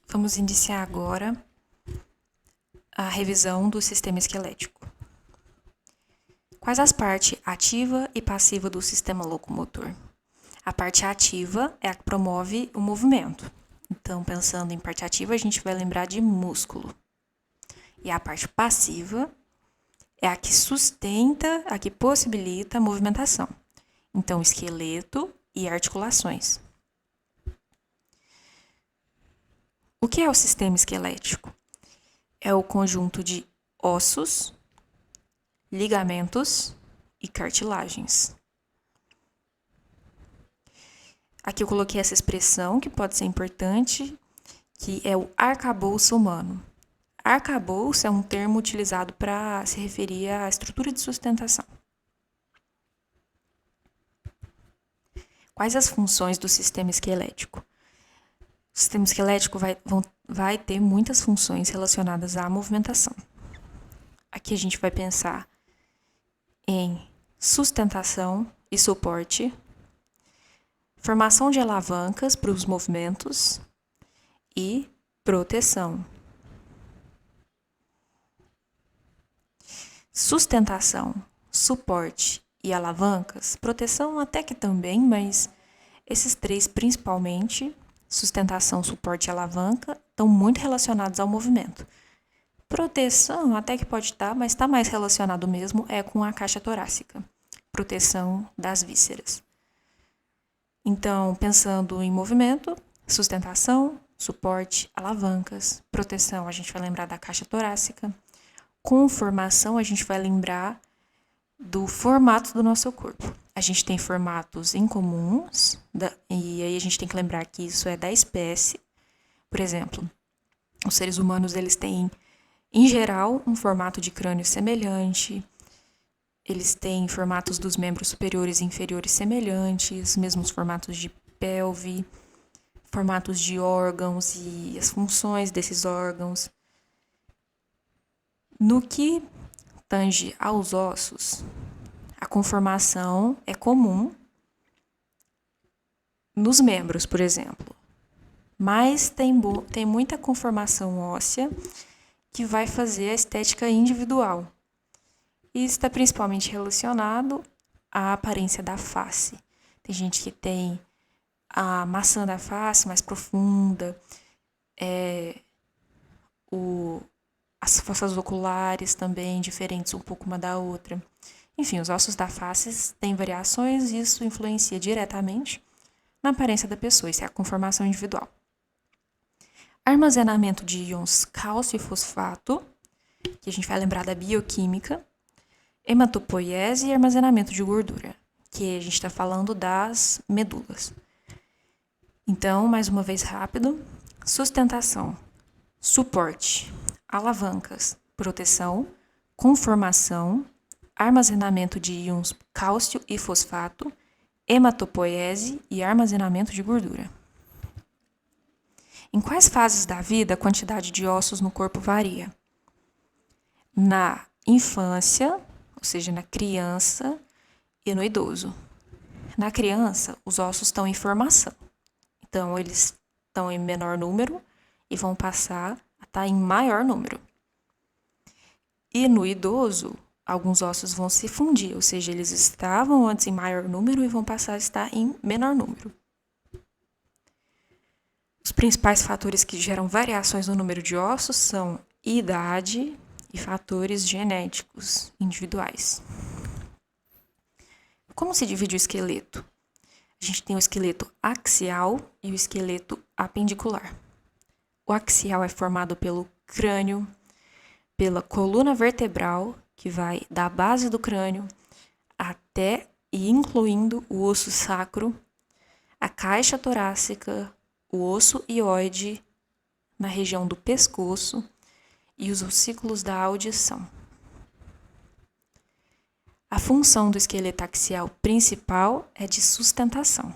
Vamos iniciar agora a revisão do sistema esquelético. Quais as partes ativa e passiva do sistema locomotor? A parte ativa é a que promove o movimento. Então, pensando em parte ativa, a gente vai lembrar de músculo. E a parte passiva é a que sustenta, a que possibilita a movimentação. Então, esqueleto e articulações. O que é o sistema esquelético? É o conjunto de ossos, ligamentos e cartilagens. Aqui eu coloquei essa expressão que pode ser importante, que é o arcabouço humano. Arcabouço é um termo utilizado para se referir à estrutura de sustentação. Quais as funções do sistema esquelético? O sistema esquelético vai ter muitas funções relacionadas à movimentação. Aqui a gente vai pensar em sustentação e suporte, formação de alavancas para os movimentos e proteção. Sustentação, suporte e alavancas, proteção até que também, mas esses três principalmente, sustentação, suporte e alavanca, estão muito relacionados ao movimento. Proteção até que pode estar, mas está mais relacionado mesmo é com a caixa torácica, proteção das vísceras. Então, pensando em movimento, sustentação, suporte, alavancas, proteção, a gente vai lembrar da caixa torácica. Conformação, a gente vai lembrar do formato do nosso corpo. A gente tem formatos incomuns, e aí a gente tem que lembrar que isso é da espécie. Por exemplo, os seres humanos, eles têm, em geral, um formato de crânio semelhante, eles têm formatos dos membros superiores e inferiores semelhantes, mesmos formatos de pelve, formatos de órgãos e as funções desses órgãos. No que tange aos ossos, a conformação é comum nos membros, por exemplo, mas tem muita conformação óssea que vai fazer a estética individual. E isso está principalmente relacionado à aparência da face. Tem gente que tem a maçã da face mais profunda, as fossas oculares também diferentes um pouco uma da outra. Enfim, os ossos da face têm variações e isso influencia diretamente na aparência da pessoa, isso é a conformação individual. Armazenamento de íons cálcio e fosfato, que a gente vai lembrar da bioquímica, hematopoiese e armazenamento de gordura, que a gente está falando das medulas. Então, mais uma vez rápido, sustentação, suporte, alavancas, proteção, conformação, armazenamento de íons cálcio e fosfato, hematopoiese e armazenamento de gordura. Em quais fases da vida a quantidade de ossos no corpo varia? Na infância, ou seja, na criança e no idoso. Na criança, os ossos estão em formação. Então, eles estão em menor número e vão passar a estar em maior número. E no idoso, alguns ossos vão se fundir, ou seja, eles estavam antes em maior número e vão passar a estar em menor número. Os principais fatores que geram variações no número de ossos são idade e fatores genéticos individuais. Como se divide o esqueleto? A gente tem o esqueleto axial e o esqueleto apendicular. O axial é formado pelo crânio, pela coluna vertebral, que vai da base do crânio até e incluindo o osso sacro, a caixa torácica, o osso hioide na região do pescoço e os ossículos da audição. A função do esqueleto axial principal é de sustentação.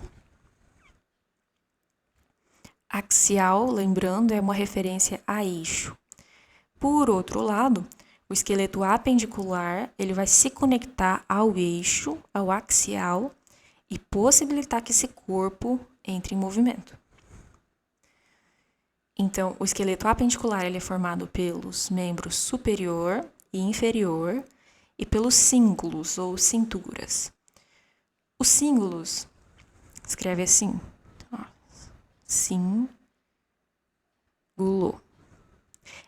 Axial, lembrando, é uma referência a eixo. Por outro lado, o esqueleto apendicular ele vai se conectar ao eixo, ao axial, e possibilitar que esse corpo entre em movimento. Então, o esqueleto apendicular ele é formado pelos membros superior e inferior e pelos cíngulos ou cinturas. Os cíngulos, escreve assim, ó, cíngulo.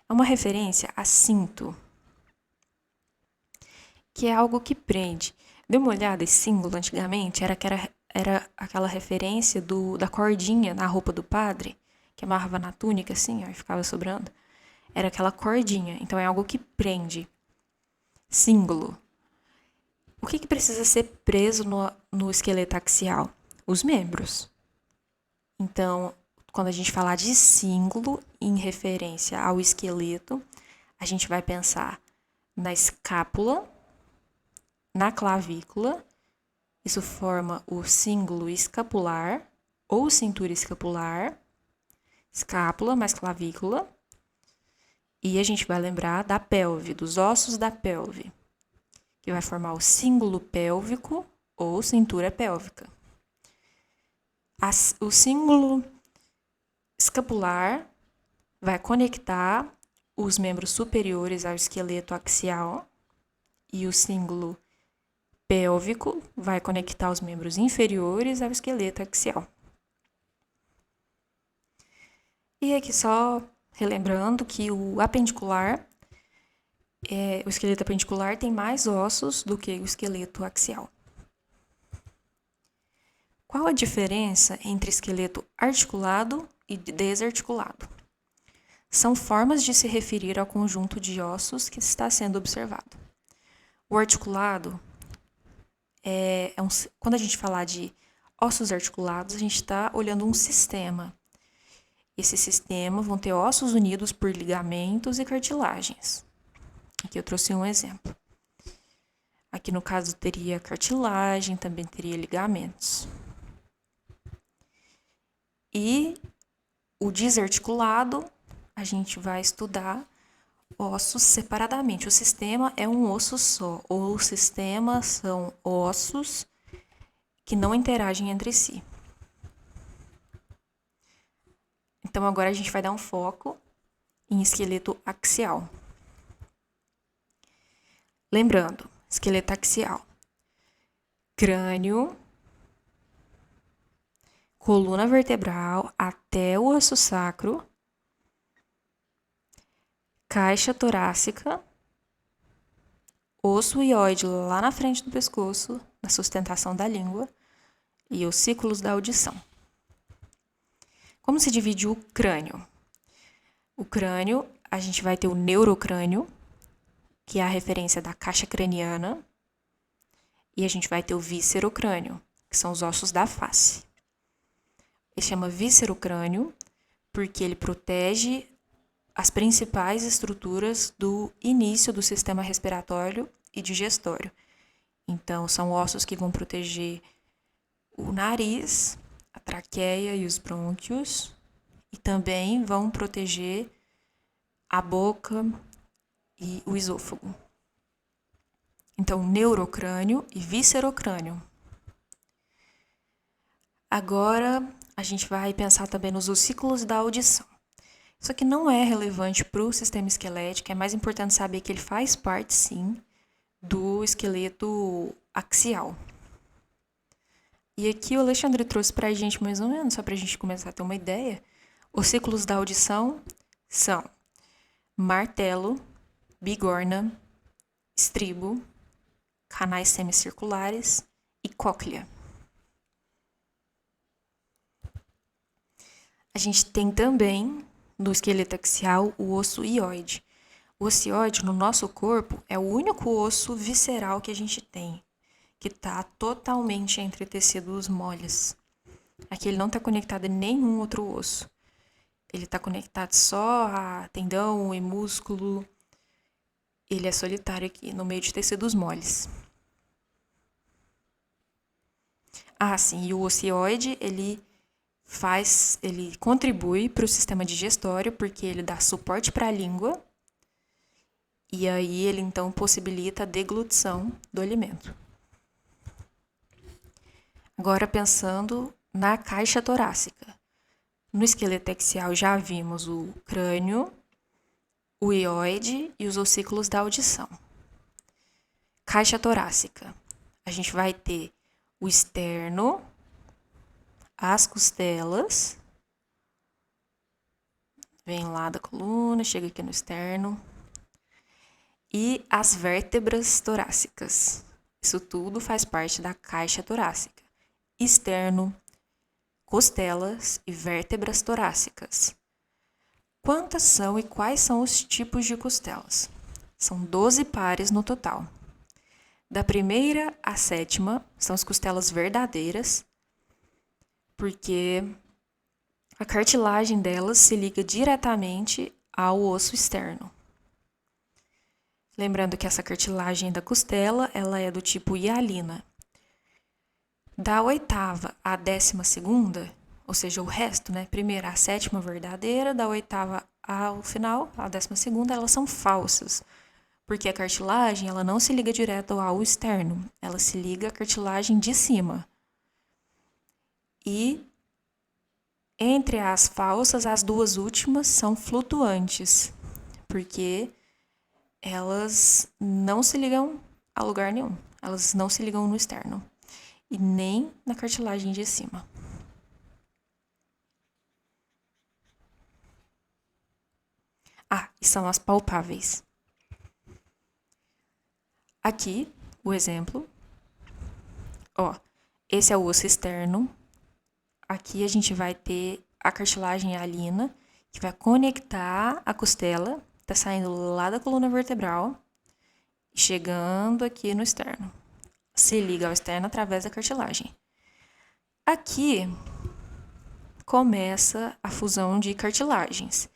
É uma referência a cinto, que é algo que prende. Dê uma olhada, esse símbolo antigamente era aquela referência da cordinha na roupa do padre, que amarrava na túnica assim, ó, e ficava sobrando. Era aquela cordinha, então é algo que prende. Símbolo. O que precisa ser preso no esqueleto axial? Os membros. Então, quando a gente falar de símbolo em referência ao esqueleto, a gente vai pensar na escápula, na clavícula. Isso forma o cíngulo escapular ou cintura escapular, escápula mais clavícula. E a gente vai lembrar da pelve, dos ossos da pelve, que vai formar o cíngulo pélvico ou cintura pélvica. O cíngulo escapular vai conectar os membros superiores ao esqueleto axial e o cíngulo pélvico vai conectar os membros inferiores ao esqueleto axial. E aqui só relembrando que o esqueleto apendicular tem mais ossos do que o esqueleto axial. Qual a diferença entre esqueleto articulado e desarticulado? São formas de se referir ao conjunto de ossos que está sendo observado. O articulado quando a gente falar de ossos articulados, a gente está olhando um sistema. Esse sistema vão ter ossos unidos por ligamentos e cartilagens. Aqui eu trouxe um exemplo. Aqui no caso teria cartilagem, também teria ligamentos. E o desarticulado, a gente vai estudar ossos separadamente. O sistema é um osso só, ou o sistema são ossos que não interagem entre si. Então, agora a gente vai dar um foco em esqueleto axial. Lembrando, esqueleto axial. Crânio, coluna vertebral até o osso sacro, caixa torácica, osso hioide lá na frente do pescoço, na sustentação da língua, e os ciclos da audição. Como se divide o crânio? O crânio, a gente vai ter o neurocrânio, que é a referência da caixa craniana, e a gente vai ter o viscerocrânio, que são os ossos da face. Ele chama viscerocrânio porque ele protege as principais estruturas do início do sistema respiratório e digestório. Então, são ossos que vão proteger o nariz, a traqueia e os brônquios, e também vão proteger a boca e o esôfago. Então, neurocrânio e viscerocrânio. Agora, a gente vai pensar também nos ossículos da audição. Isso aqui não é relevante para o sistema esquelético, é mais importante saber que ele faz parte, sim, do esqueleto axial. E aqui o Alexandre trouxe para a gente mais ou menos, só para a gente começar a ter uma ideia. Ossículos da audição são martelo, bigorna, estribo, canais semicirculares e cóclea. A gente tem também, no esqueleto axial, o osso hioide. O osso hioide, no nosso corpo, é o único osso visceral que a gente tem, que está totalmente entre tecidos moles. Aqui ele não está conectado a nenhum outro osso. Ele está conectado só a tendão e músculo. Ele é solitário aqui, no meio de tecidos moles. Ah, sim, e o osso hioide, ele contribui para o sistema digestório, porque ele dá suporte para a língua, e aí ele então possibilita a deglutição do alimento. Agora pensando na caixa torácica. No esqueleto axial já vimos o crânio, o hioide e os ossículos da audição. Caixa torácica. A gente vai ter o externo, as costelas, vem lá da coluna, chega aqui no externo, e as vértebras torácicas. Isso tudo faz parte da caixa torácica. Externo, costelas e vértebras torácicas. Quantas são e quais são os tipos de costelas? São 12 pares no total. Da primeira à sétima são as costelas verdadeiras, porque a cartilagem delas se liga diretamente ao osso externo. Lembrando que essa cartilagem da costela, ela é do tipo hialina. Da oitava à 12ª, ou seja, o resto, né? Primeira à sétima verdadeira, da oitava ao final, a 12ª, elas são falsas. Porque a cartilagem, ela não se liga direto ao externo, ela se liga à cartilagem de cima. E entre as falsas, as duas últimas são flutuantes, porque elas não se ligam a lugar nenhum. Elas não se ligam no externo e nem na cartilagem de cima. E são as palpáveis. Aqui, o exemplo. Esse é o osso externo. Aqui a gente vai ter a cartilagem hialina, que vai conectar a costela, tá saindo lá da coluna vertebral e chegando aqui no externo. Se liga ao externo através da cartilagem. Aqui começa a fusão de cartilagens.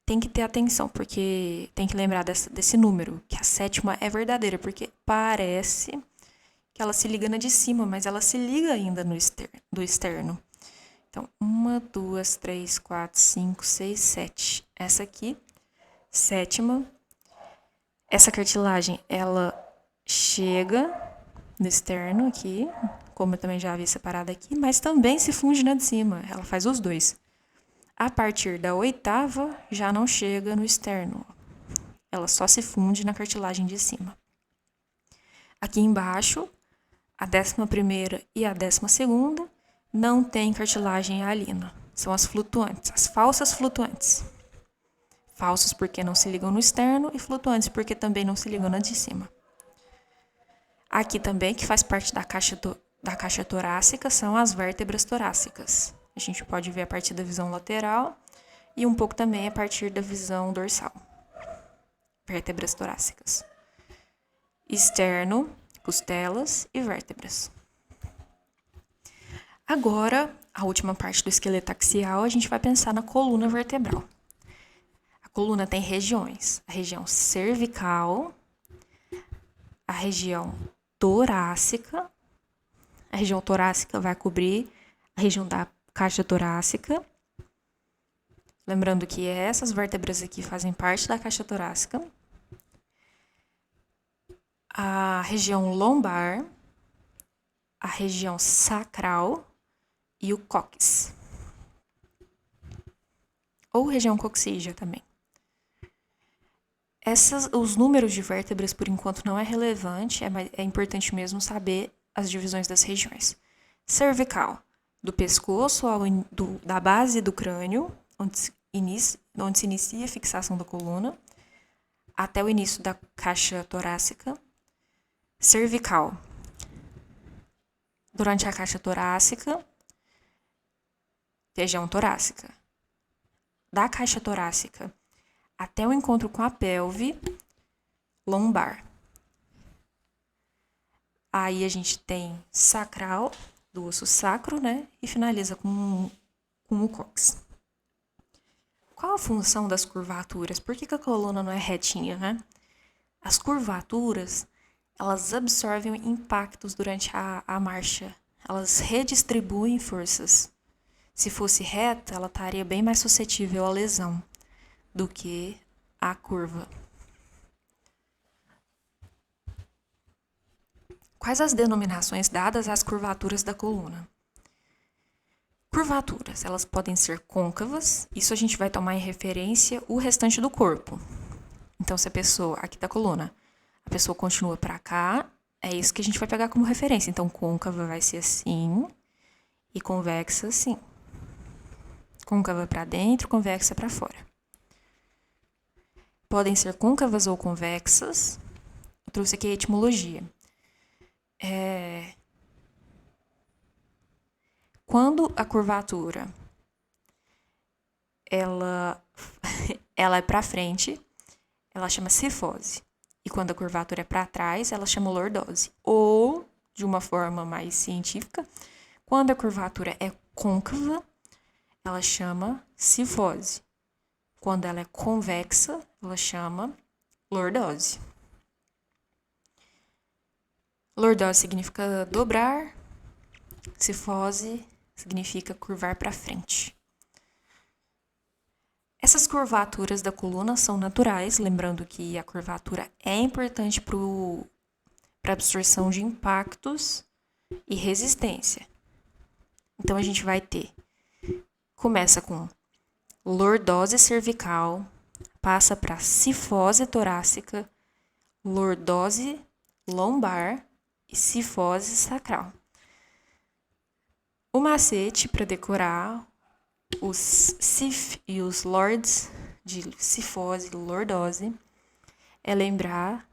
Tem que ter atenção, porque tem que lembrar desse número, que a sétima é verdadeira, porque parece que ela se liga na de cima, mas ela se liga ainda do externo. Então, 1, 2, 3, 4, 5, 6, 7. Essa aqui, sétima. Essa cartilagem, ela chega no externo aqui, como eu também já havia separado aqui, mas também se funde na de cima. Ela faz os dois. A partir da oitava, já não chega no externo. Ela só se funde na cartilagem de cima. Aqui embaixo, a 11ª e a 12ª não tem cartilagem hialina. São as flutuantes, as falsas flutuantes. Falsos porque não se ligam no externo e flutuantes porque também não se ligam na de cima. Aqui também, que faz parte da caixa torácica, são as vértebras torácicas. A gente pode ver a partir da visão lateral e um pouco também a partir da visão dorsal. Vértebras torácicas. Externo, costelas e vértebras. Agora, a última parte do esqueleto axial, a gente vai pensar na coluna vertebral. A coluna tem regiões. A região cervical, a região torácica. A região torácica vai cobrir a região da caixa torácica. Lembrando que essas vértebras aqui fazem parte da caixa torácica. A região lombar, a região sacral e o cóccix. Ou região coxígea também. Os números de vértebras, por enquanto, não é relevante, é importante mesmo saber as divisões das regiões. Cervical, do pescoço da base do crânio, onde se inicia a fixação da coluna, até o início da caixa torácica. Cervical, durante a caixa torácica, região torácica. Da caixa torácica até o encontro com a pelve, lombar. Aí a gente tem sacral, do osso sacro, né? E finaliza com o cóccix. Qual a função das curvaturas? Por que a coluna não é retinha, né? As curvaturas, elas absorvem impactos durante a marcha. Elas redistribuem forças. Se fosse reta, ela estaria bem mais suscetível à lesão do que a curva. Quais as denominações dadas às curvaturas da coluna? Curvaturas, elas podem ser côncavas, isso a gente vai tomar em referência o restante do corpo. Então, se a pessoa, aqui da coluna, a pessoa continua para cá, é isso que a gente vai pegar como referência. Então, côncava vai ser assim e convexa assim. Côncava para dentro, convexa para fora. Podem ser côncavas ou convexas. Eu trouxe aqui a etimologia. Quando a curvatura ela é para frente, ela chama cifose. E quando a curvatura é para trás, ela chama lordose. Ou, de uma forma mais científica, quando a curvatura é côncava, ela chama cifose. Quando ela é convexa, ela chama lordose. Lordose significa dobrar, cifose significa curvar para frente. Essas curvaturas da coluna são naturais, lembrando que a curvatura é importante para a absorção de impactos e resistência. Então, a gente vai ter, começa com lordose cervical, passa para cifose torácica, lordose lombar e cifose sacral. O macete para decorar os cif e os lords de cifose e lordose é lembrar,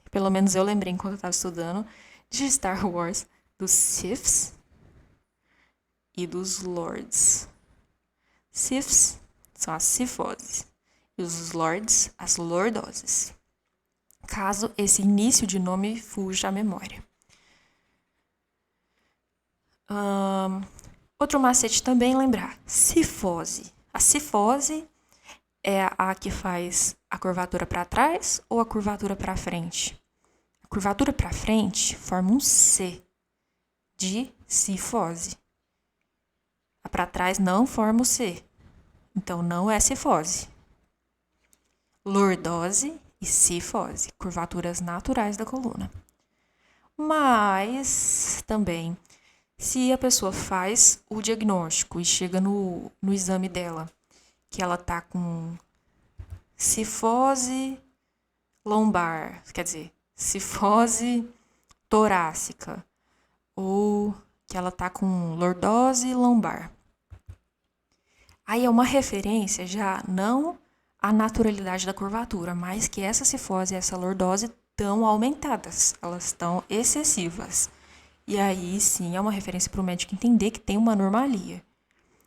pelo menos eu lembrei enquanto eu estava estudando, de Star Wars, dos Siths e dos Lords. Siths são as cifoses e os Lords as lordoses, caso esse início de nome fuja à memória. Outro macete também lembrar, cifose. A cifose é a que faz a curvatura para trás ou a curvatura para frente? A curvatura para frente forma um C de cifose. A para trás não forma o C, então não é cifose. Lordose e cifose, curvaturas naturais da coluna. Mas também, se a pessoa faz o diagnóstico e chega no exame dela, que ela tá com cifose lombar, quer dizer, cifose torácica, ou que ela tá com lordose lombar. Aí é uma referência já não à naturalidade da curvatura, mas que essa cifose e essa lordose estão aumentadas, elas estão excessivas. E aí sim é uma referência para o médico entender que tem uma anomalia.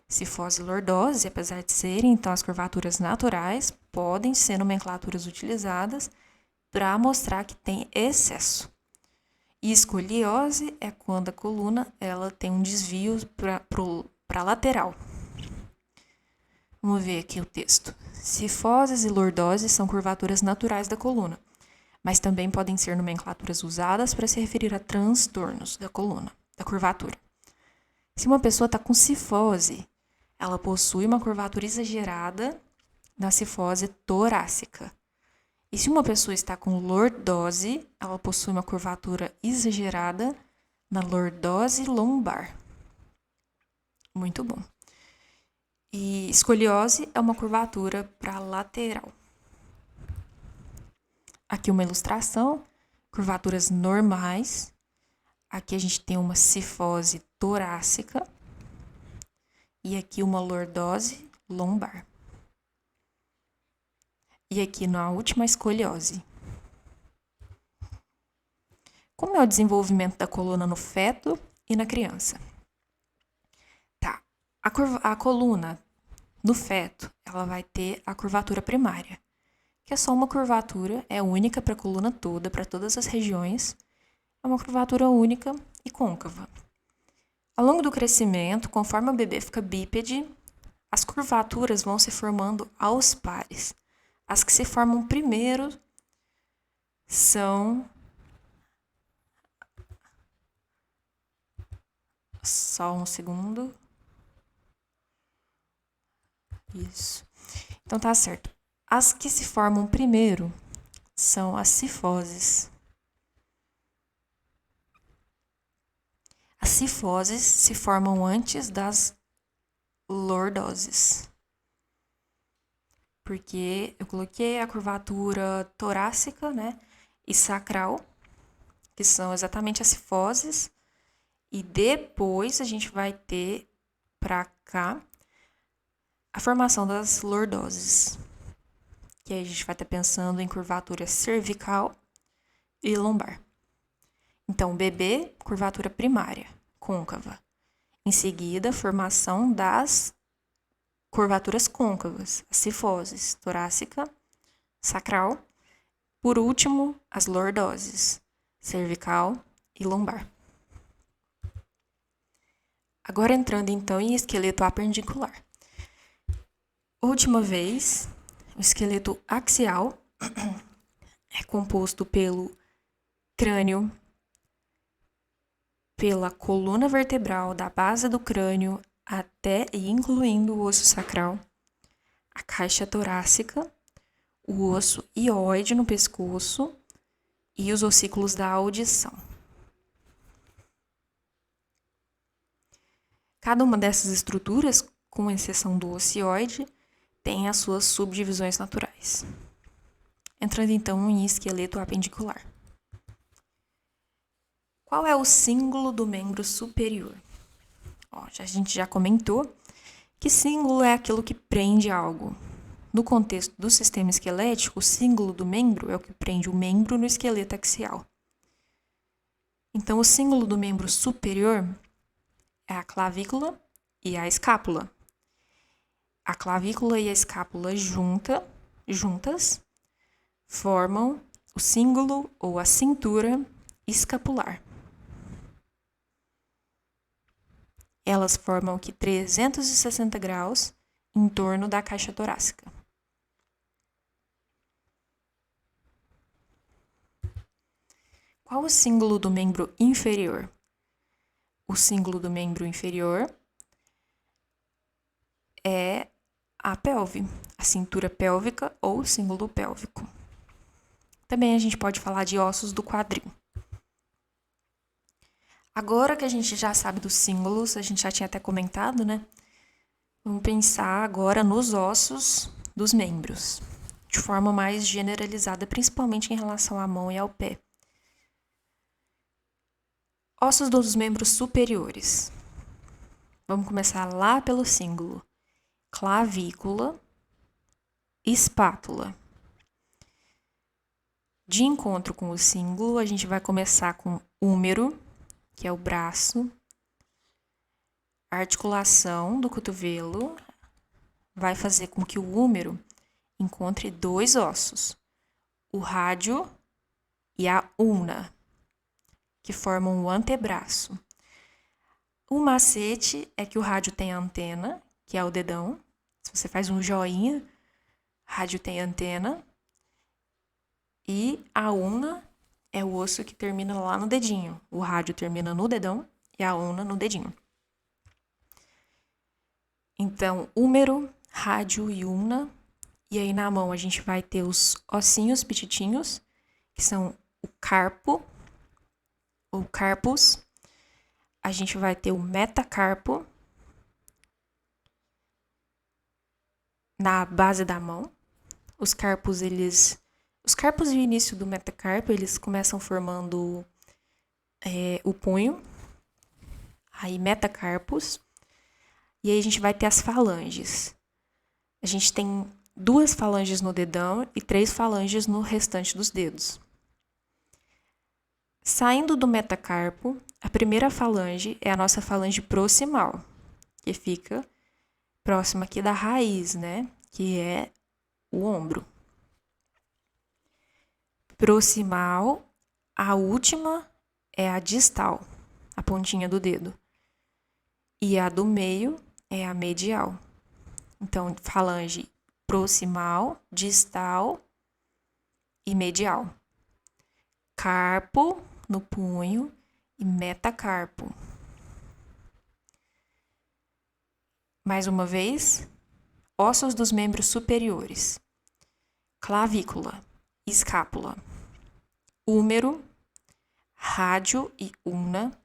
Cifose e lordose, apesar de serem então as curvaturas naturais, podem ser nomenclaturas utilizadas para mostrar que tem excesso. E escoliose é quando a coluna ela tem um desvio para a lateral. Vamos ver aqui o texto. Cifoses e lordoses são curvaturas naturais da coluna, mas também podem ser nomenclaturas usadas para se referir a transtornos da coluna, da curvatura. Se uma pessoa está com cifose, ela possui uma curvatura exagerada na cifose torácica. E se uma pessoa está com lordose, ela possui uma curvatura exagerada na lordose lombar. Muito bom. E escoliose é uma curvatura para lateral. Aqui uma ilustração, curvaturas normais. Aqui a gente tem uma cifose torácica e aqui uma lordose lombar. E aqui na última escoliose. Como é o desenvolvimento da coluna no feto e na criança? Tá, a coluna no feto, ela vai ter a curvatura primária, que é só uma curvatura, é única para a coluna toda, para todas as regiões. É uma curvatura única e côncava. Ao longo do crescimento, conforme o bebê fica bípede, as curvaturas vão se formando aos pares. As que se formam primeiro são... Só um segundo. Isso. Então tá certo. As que se formam primeiro são as cifoses. As cifoses se formam antes das lordoses. Porque eu coloquei a curvatura torácica, né, e sacral, que são exatamente as cifoses, e depois a gente vai ter para cá a formação das lordoses, que aí a gente vai estar pensando em curvatura cervical e lombar. Então, bebê, curvatura primária, côncava. Em seguida, formação das curvaturas côncavas, as cifoses, torácica, sacral. Por último, as lordoses, cervical e lombar. Agora entrando então em esqueleto apendicular. Última vez, o esqueleto axial é composto pelo crânio, pela coluna vertebral da base do crânio até e incluindo o osso sacral, a caixa torácica, o osso hioide no pescoço e os ossículos da audição. Cada uma dessas estruturas, com exceção do osso hioide, tem as suas subdivisões naturais. Entrando então em esqueleto apendicular. Qual é o símbolo do membro superior? A gente já comentou que símbolo é aquilo que prende algo. No contexto do sistema esquelético, o símbolo do membro é o que prende o membro no esqueleto axial. Então, o símbolo do membro superior é a clavícula e a escápula. A clavícula e a escápula juntas formam o símbolo ou a cintura escapular. Elas formam aqui 360 graus em torno da caixa torácica. Qual o símbolo do membro inferior? O símbolo do membro inferior é a pelve, a cintura pélvica ou símbolo pélvico. Também a gente pode falar de ossos do quadril. Agora que a gente já sabe dos símbolos, a gente já tinha até comentado, né? Vamos pensar agora nos ossos dos membros, de forma mais generalizada, principalmente em relação à mão e ao pé. Ossos dos membros superiores. Vamos começar lá pelo símbolo. Clavícula, espátula. De encontro com o símbolo, a gente vai começar com húmero, que é o braço. A articulação do cotovelo vai fazer com que o húmero encontre dois ossos, o rádio e a ulna, que formam o antebraço. O macete é que o rádio tem a antena, que é o dedão. Se você faz um joinha, rádio tem antena. E a ulna é o osso que termina lá no dedinho. O rádio termina no dedão e a ulna no dedinho. Então, húmero, rádio e ulna. E aí na mão a gente vai ter os ossinhos pititinhos, que são o carpo ou carpus. A gente vai ter o metacarpo na base da mão. Os carpos e o início do metacarpo, eles começam formando o punho. Aí metacarpos. E aí a gente vai ter as falanges. A gente tem 2 falanges no dedão e 3 falanges no restante dos dedos. Saindo do metacarpo, a primeira falange é a nossa falange proximal, que fica próxima aqui da raiz, né? Que é o ombro. Proximal, a última é a distal, a pontinha do dedo. E a do meio é a medial. Então, falange proximal, distal e medial. Carpo no punho e metacarpo. Mais uma vez, ossos dos membros superiores. Clavícula, escápula, húmero, rádio e ulna,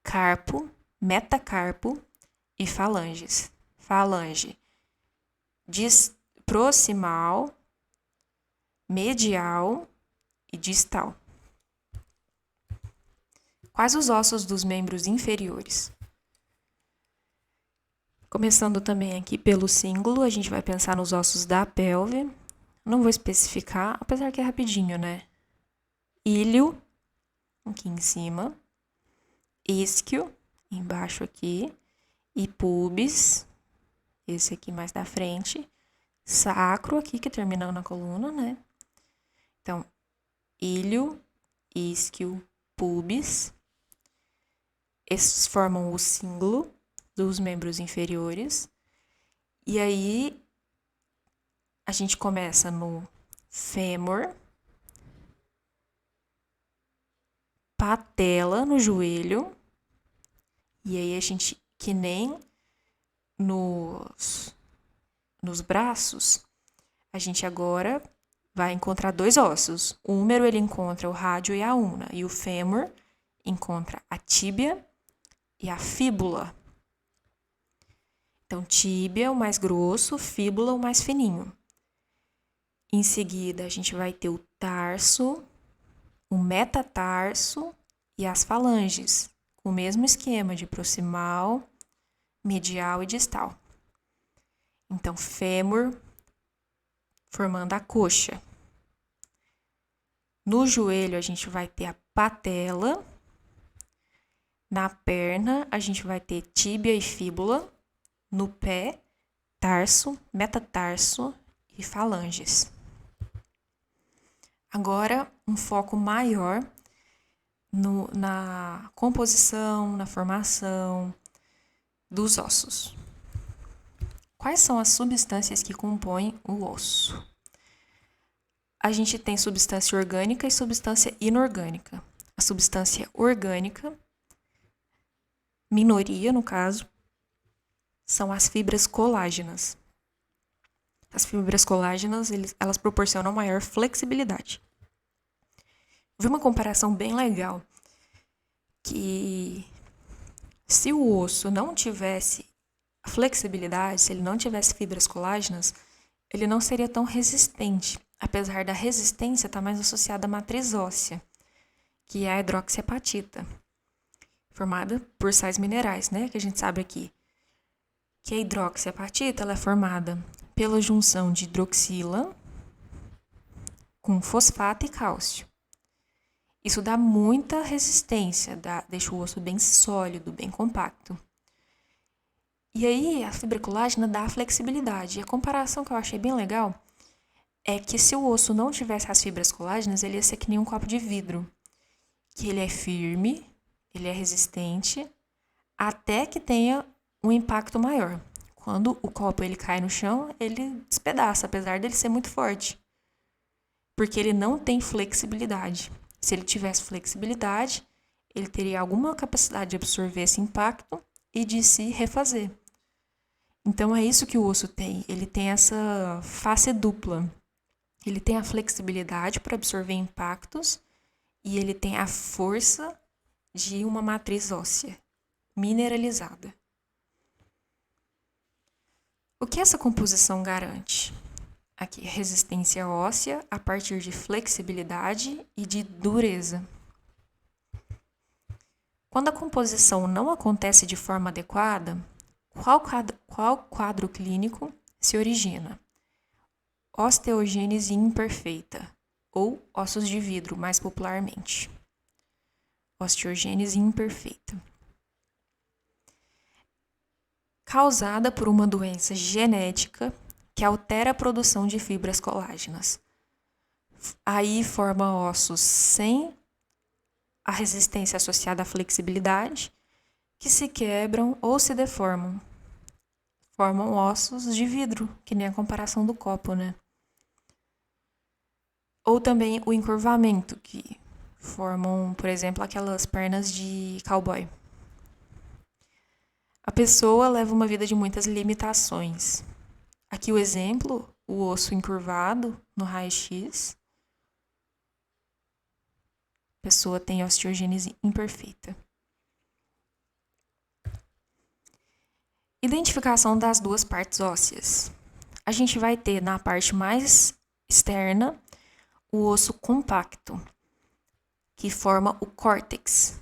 carpo, metacarpo e falanges. falange proximal, medial e distal. Quais os ossos dos membros inferiores? Começando também aqui pelo cíngulo, a gente vai pensar nos ossos da pelve. Não vou especificar, apesar que é rapidinho, né? Ilho, aqui em cima. Isquio, embaixo aqui. E pubis, esse aqui mais da frente. Sacro, aqui que termina na coluna, né? Então, ilho, isquio, pubis. Esses formam o cíngulo dos membros inferiores. E aí, a gente começa no fêmur, patela no joelho. E aí, a gente, que nem nos braços, a gente agora vai encontrar dois ossos. O húmero, ele encontra o rádio e a ulna. E o fêmur encontra a tíbia e a fíbula. Então, tíbia, o mais grosso, fíbula, o mais fininho. Em seguida, a gente vai ter o tarso, o metatarso e as falanges, com o mesmo esquema de proximal, medial e distal. Então, fêmur, formando a coxa. No joelho, a gente vai ter a patela. Na perna, a gente vai ter tíbia e fíbula. No pé, tarso, metatarso e falanges. Agora, um foco maior na composição, na formação dos ossos. Quais são as substâncias que compõem o osso? A gente tem substância orgânica e substância inorgânica. A substância orgânica, minoria no caso, são as fibras colágenas. As fibras colágenas, elas proporcionam maior flexibilidade. Vi uma comparação bem legal, que se o osso não tivesse flexibilidade, se ele não tivesse fibras colágenas, ele não seria tão resistente, apesar da resistência estar mais associada à matriz óssea, que é a hidroxiapatita, formada por sais minerais, né, que a gente sabe aqui. Que a hidroxiapatita ela é formada pela junção de hidroxila com fosfato e cálcio. Isso dá muita resistência, deixa o osso bem sólido, bem compacto. E aí a fibra colágena dá a flexibilidade. E a comparação que eu achei bem legal é que se o osso não tivesse as fibras colágenas, ele ia ser que nem um copo de vidro. Que ele é firme, ele é resistente, até que tenha um impacto maior. Quando o copo ele cai no chão, ele despedaça, apesar dele ser muito forte. Porque ele não tem flexibilidade. Se ele tivesse flexibilidade, ele teria alguma capacidade de absorver esse impacto e de se refazer. Então é isso que o osso tem. Ele tem essa face dupla. Ele tem a flexibilidade para absorver impactos e ele tem a força de uma matriz óssea mineralizada. O que essa composição garante? Aqui, resistência óssea a partir de flexibilidade e de dureza. Quando a composição não acontece de forma adequada, qual quadro clínico se origina? Osteogênese imperfeita, ou ossos de vidro, mais popularmente. Osteogênese imperfeita. Causada por uma doença genética que altera a produção de fibras colágenas. Aí forma ossos sem a resistência associada à flexibilidade, que se quebram ou se deformam. Formam ossos de vidro, que nem a comparação do copo, né? Ou também o encurvamento, que formam, por exemplo, aquelas pernas de cowboy. A pessoa leva uma vida de muitas limitações. Aqui o exemplo, o osso encurvado no raio-x. A pessoa tem osteogênese imperfeita. Identificação das duas partes ósseas. A gente vai ter na parte mais externa o osso compacto, que forma o córtex.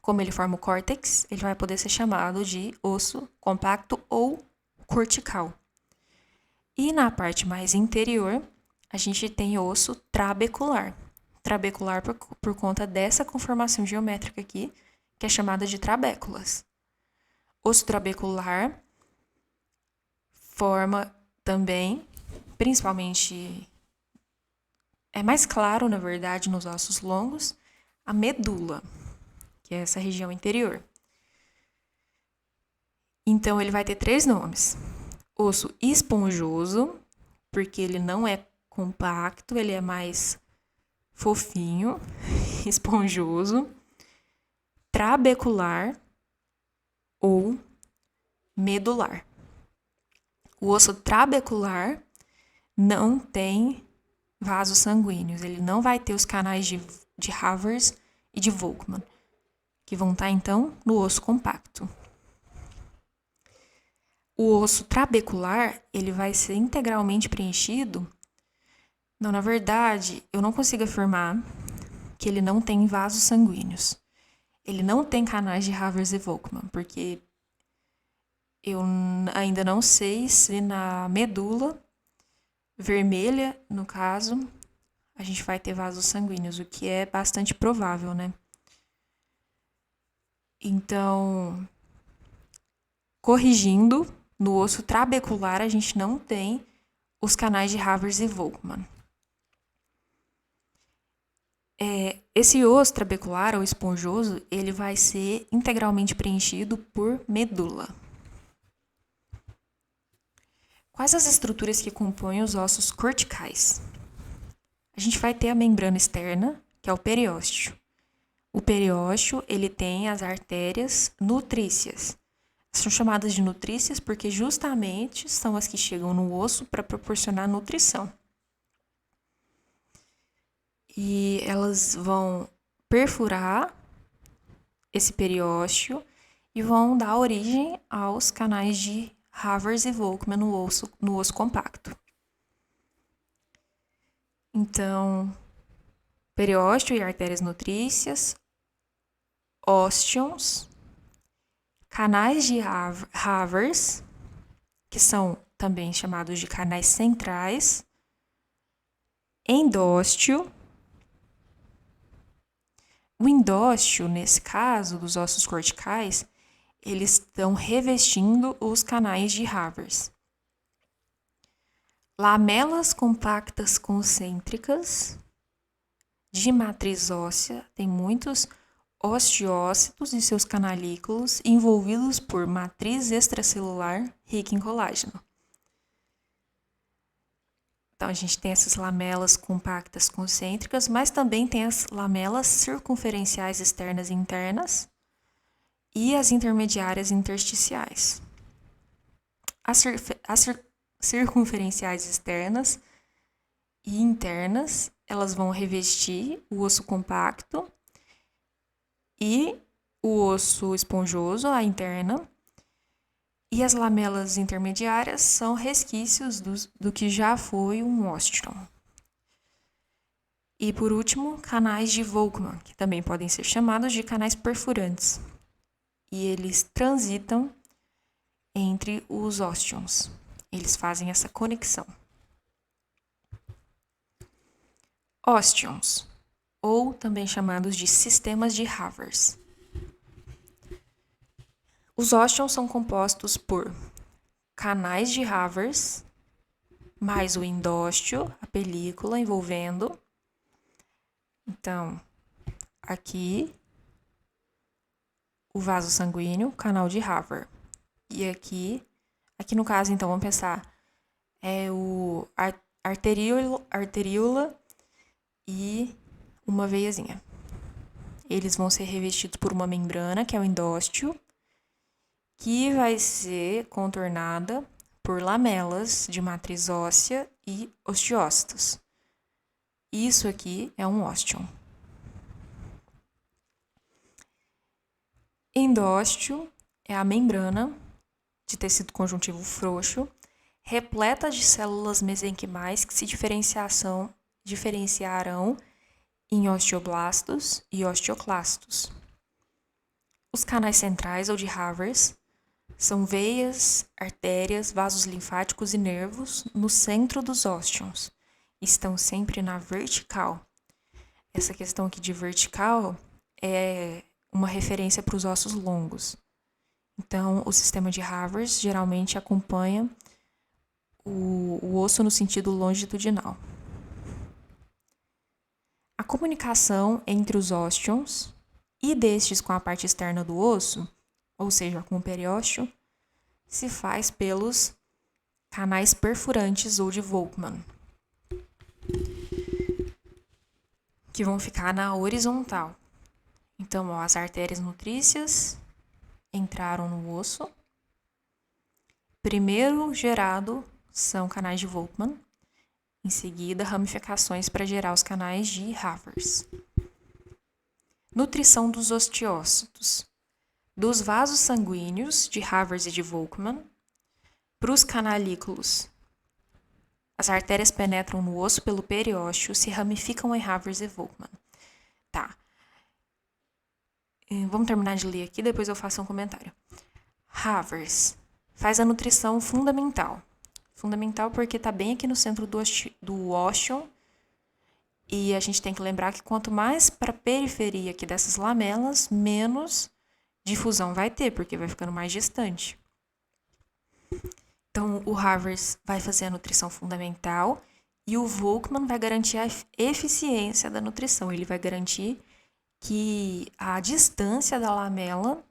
Como ele forma o córtex, ele vai poder ser chamado de osso compacto ou cortical. E na parte mais interior, a gente tem osso trabecular. Trabecular por conta dessa conformação geométrica aqui, que é chamada de trabéculas. Osso trabecular forma também, principalmente, é mais claro, na verdade, nos ossos longos, a medula, que é essa região interior. Então, ele vai ter 3 nomes. Osso esponjoso, porque ele não é compacto, ele é mais fofinho, esponjoso. Trabecular ou medular. O osso trabecular não tem vasos sanguíneos, ele não vai ter os canais de Havers e de Volkmann, que vão estar, então, no osso compacto. O osso trabecular, ele vai ser integralmente preenchido. Não, na verdade, eu não consigo afirmar que ele não tem vasos sanguíneos. Ele não tem canais de Havers e Volkmann, porque eu ainda não sei se na medula vermelha, no caso, a gente vai ter vasos sanguíneos, o que é bastante provável, né? Então, corrigindo, no osso trabecular a gente não tem os canais de Havers e Volkmann. Esse osso trabecular ou esponjoso, ele vai ser integralmente preenchido por medula. Quais as estruturas que compõem os ossos corticais? A gente vai ter a membrana externa, que é o periósteo. O periósteo, ele tem as artérias nutrícias. São chamadas de nutrícias porque justamente são as que chegam no osso para proporcionar nutrição. E elas vão perfurar esse periósteo e vão dar origem aos canais de Havers e Volkmann no osso compacto. Então, periósteo e artérias nutrícias, ósteons, canais de Havers, que são também chamados de canais centrais, endósteo. O endósteo, nesse caso, dos ossos corticais, eles estão revestindo os canais de Havers. Lamelas compactas concêntricas de matriz óssea, tem muitos osteócitos e seus canalículos envolvidos por matriz extracelular rica em colágeno. Então, a gente tem essas lamelas compactas concêntricas, mas também tem as lamelas circunferenciais externas e internas e as intermediárias intersticiais. As circunferenciais externas e internas, elas vão revestir o osso compacto e o osso esponjoso, a interna, e as lamelas intermediárias são resquícios do que já foi um ósteon. E por último, canais de Volkmann, que também podem ser chamados de canais perfurantes. E eles transitam entre os ósteons. Eles fazem essa conexão. Ósteons, ou também chamados de sistemas de Havers. Os ósteons são compostos por canais de Havers, mais o endósteo, a película envolvendo. Então, aqui, o vaso sanguíneo, canal de Haver. E aqui no caso, então, vamos pensar, é o arteríola e uma veiazinha. Eles vão ser revestidos por uma membrana, que é o endósteo, que vai ser contornada por lamelas de matriz óssea e osteócitos. Isso aqui é um ósteon. Endósteo é a membrana de tecido conjuntivo frouxo, repleta de células mesenquimais que se diferenciarão em osteoblastos e osteoclastos. Os canais centrais ou de Havers são veias, artérias, vasos linfáticos e nervos no centro dos ósteons. Estão sempre na vertical. Essa questão aqui de vertical é uma referência para os ossos longos. Então, o sistema de Havers geralmente acompanha o osso no sentido longitudinal. A comunicação entre os ósteons e destes com a parte externa do osso, ou seja, com o periósteo, se faz pelos canais perfurantes ou de Volkmann, que vão ficar na horizontal. Então, as artérias nutrícias entraram no osso. Primeiro gerado são canais de Volkmann, em seguida ramificações para gerar os canais de Havers. Nutrição dos osteócitos. Dos vasos sanguíneos de Havers e de Volkmann para os canalículos. As artérias penetram no osso pelo periósteo, se ramificam em Havers e Volkmann. Tá. Vamos terminar de ler aqui, depois eu faço um comentário. Havers faz a nutrição fundamental. Fundamental porque está bem aqui no centro do ósteon. E a gente tem que lembrar que quanto mais para a periferia aqui dessas lamelas, menos difusão vai ter, porque vai ficando mais distante. Então, o Havers vai fazer a nutrição fundamental e o Volkmann vai garantir a eficiência da nutrição. Ele vai garantir que a distância da lamela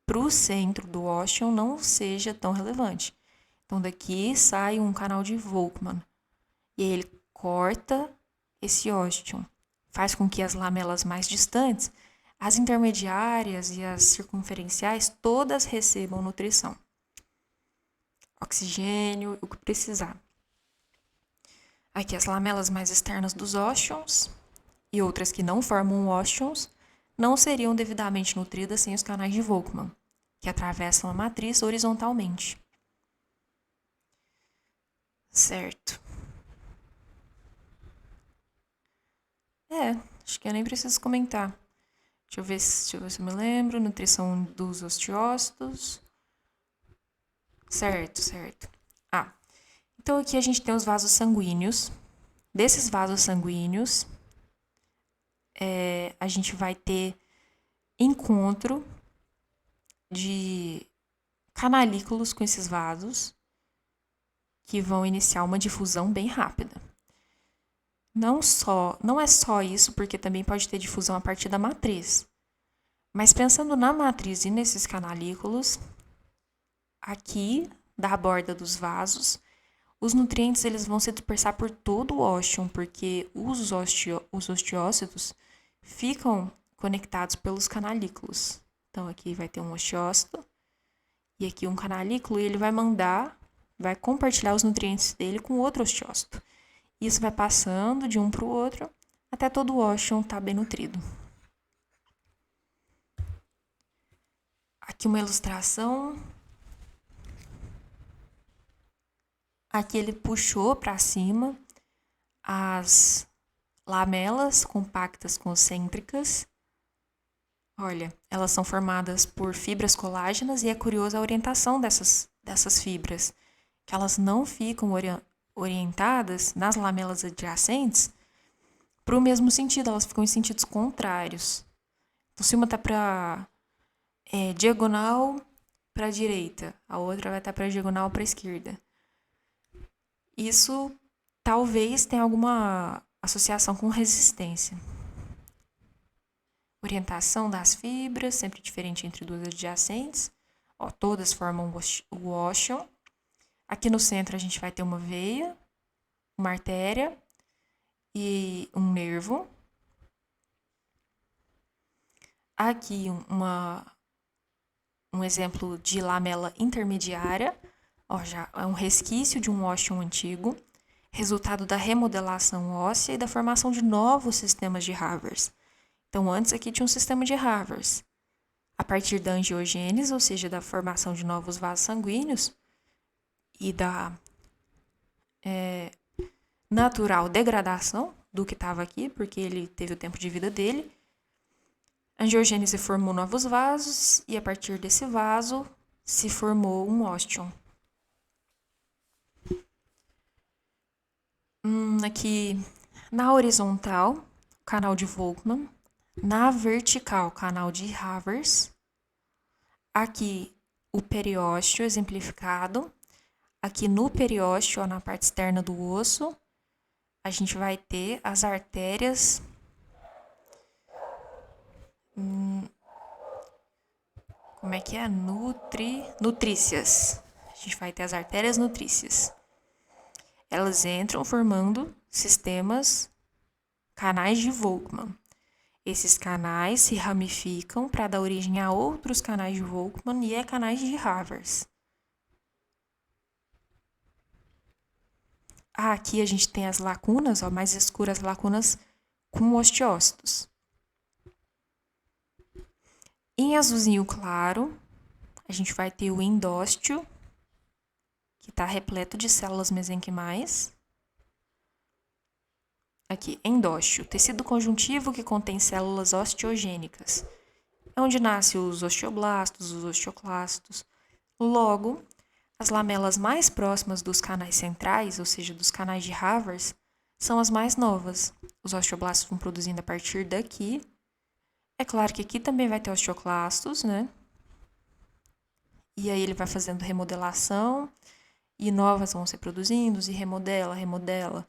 para o centro do ósteon não seja tão relevante. Então, daqui sai um canal de Volkmann. E aí ele corta esse ósteon. Faz com que as lamelas mais distantes, as intermediárias e as circunferenciais, todas recebam nutrição. Oxigênio, o que precisar. Aqui as lamelas mais externas dos ósteons e outras que não formam ósteons não seriam devidamente nutridas sem os canais de Volkmann, que atravessam a matriz horizontalmente. Certo. Acho que eu nem preciso comentar. Deixa eu ver se eu me lembro. Nutrição dos osteócitos. Certo. Então aqui a gente tem os vasos sanguíneos. Desses vasos sanguíneos, a gente vai ter encontro de canalículos com esses vasos, que vão iniciar uma difusão bem rápida. Não é só isso, porque também pode ter difusão a partir da matriz. Mas pensando na matriz e nesses canalículos, aqui da borda dos vasos, os nutrientes eles vão se dispersar por todo o ósteon, porque os osteócitos ficam conectados pelos canalículos. Então, aqui vai ter um osteócito e aqui um canalículo, e ele vai compartilhar os nutrientes dele com outro osteócito. Isso vai passando de um para o outro até todo o ósteon estar bem nutrido. Aqui uma ilustração. Aqui ele puxou para cima as lamelas compactas concêntricas. Olha, elas são formadas por fibras colágenas e é curiosa a orientação dessas fibras, que elas não ficam orientadas nas lamelas adjacentes para o mesmo sentido, elas ficam em sentidos contrários. Então, se uma está para diagonal para a direita, a outra vai estar para diagonal para a esquerda. Isso talvez tenha alguma associação com resistência. Orientação das fibras, sempre diferente entre duas adjacentes. Todas formam o ósteon. Aqui no centro a gente vai ter uma veia, uma artéria e um nervo. Aqui um exemplo de lamela intermediária. Já é um resquício de um ósteon antigo, resultado da remodelação óssea e da formação de novos sistemas de Havers. Então, antes aqui tinha um sistema de Havers. a partir da angiogênese, ou seja, da formação de novos vasos sanguíneos e da natural degradação do que estava aqui, porque ele teve o tempo de vida dele. A angiogênese formou novos vasos e a partir desse vaso se formou um ósteon. Aqui na horizontal, canal de Volkmann. Na vertical, canal de Havers. Aqui o periósteo exemplificado. Aqui no periósteo, na parte externa do osso, a gente vai ter as artérias como é que é? Nutrícias. A gente vai ter as artérias nutrícias. Elas entram formando canais de Volkmann. Esses canais se ramificam para dar origem a outros canais de Volkmann e canais de Havers. Aqui a gente tem as lacunas, mais escuras lacunas com osteócitos. Em azulzinho claro, a gente vai ter o endósteo, que está repleto de células mesenquimais. Aqui, endósteo, tecido conjuntivo que contém células osteogênicas. É onde nascem os osteoblastos, os osteoclastos. Logo, as lamelas mais próximas dos canais centrais, ou seja, dos canais de Havers, são as mais novas. Os osteoblastos vão produzindo a partir daqui. É claro que aqui também vai ter osteoclastos, né? E aí ele vai fazendo remodelação e novas vão se produzindo e remodela.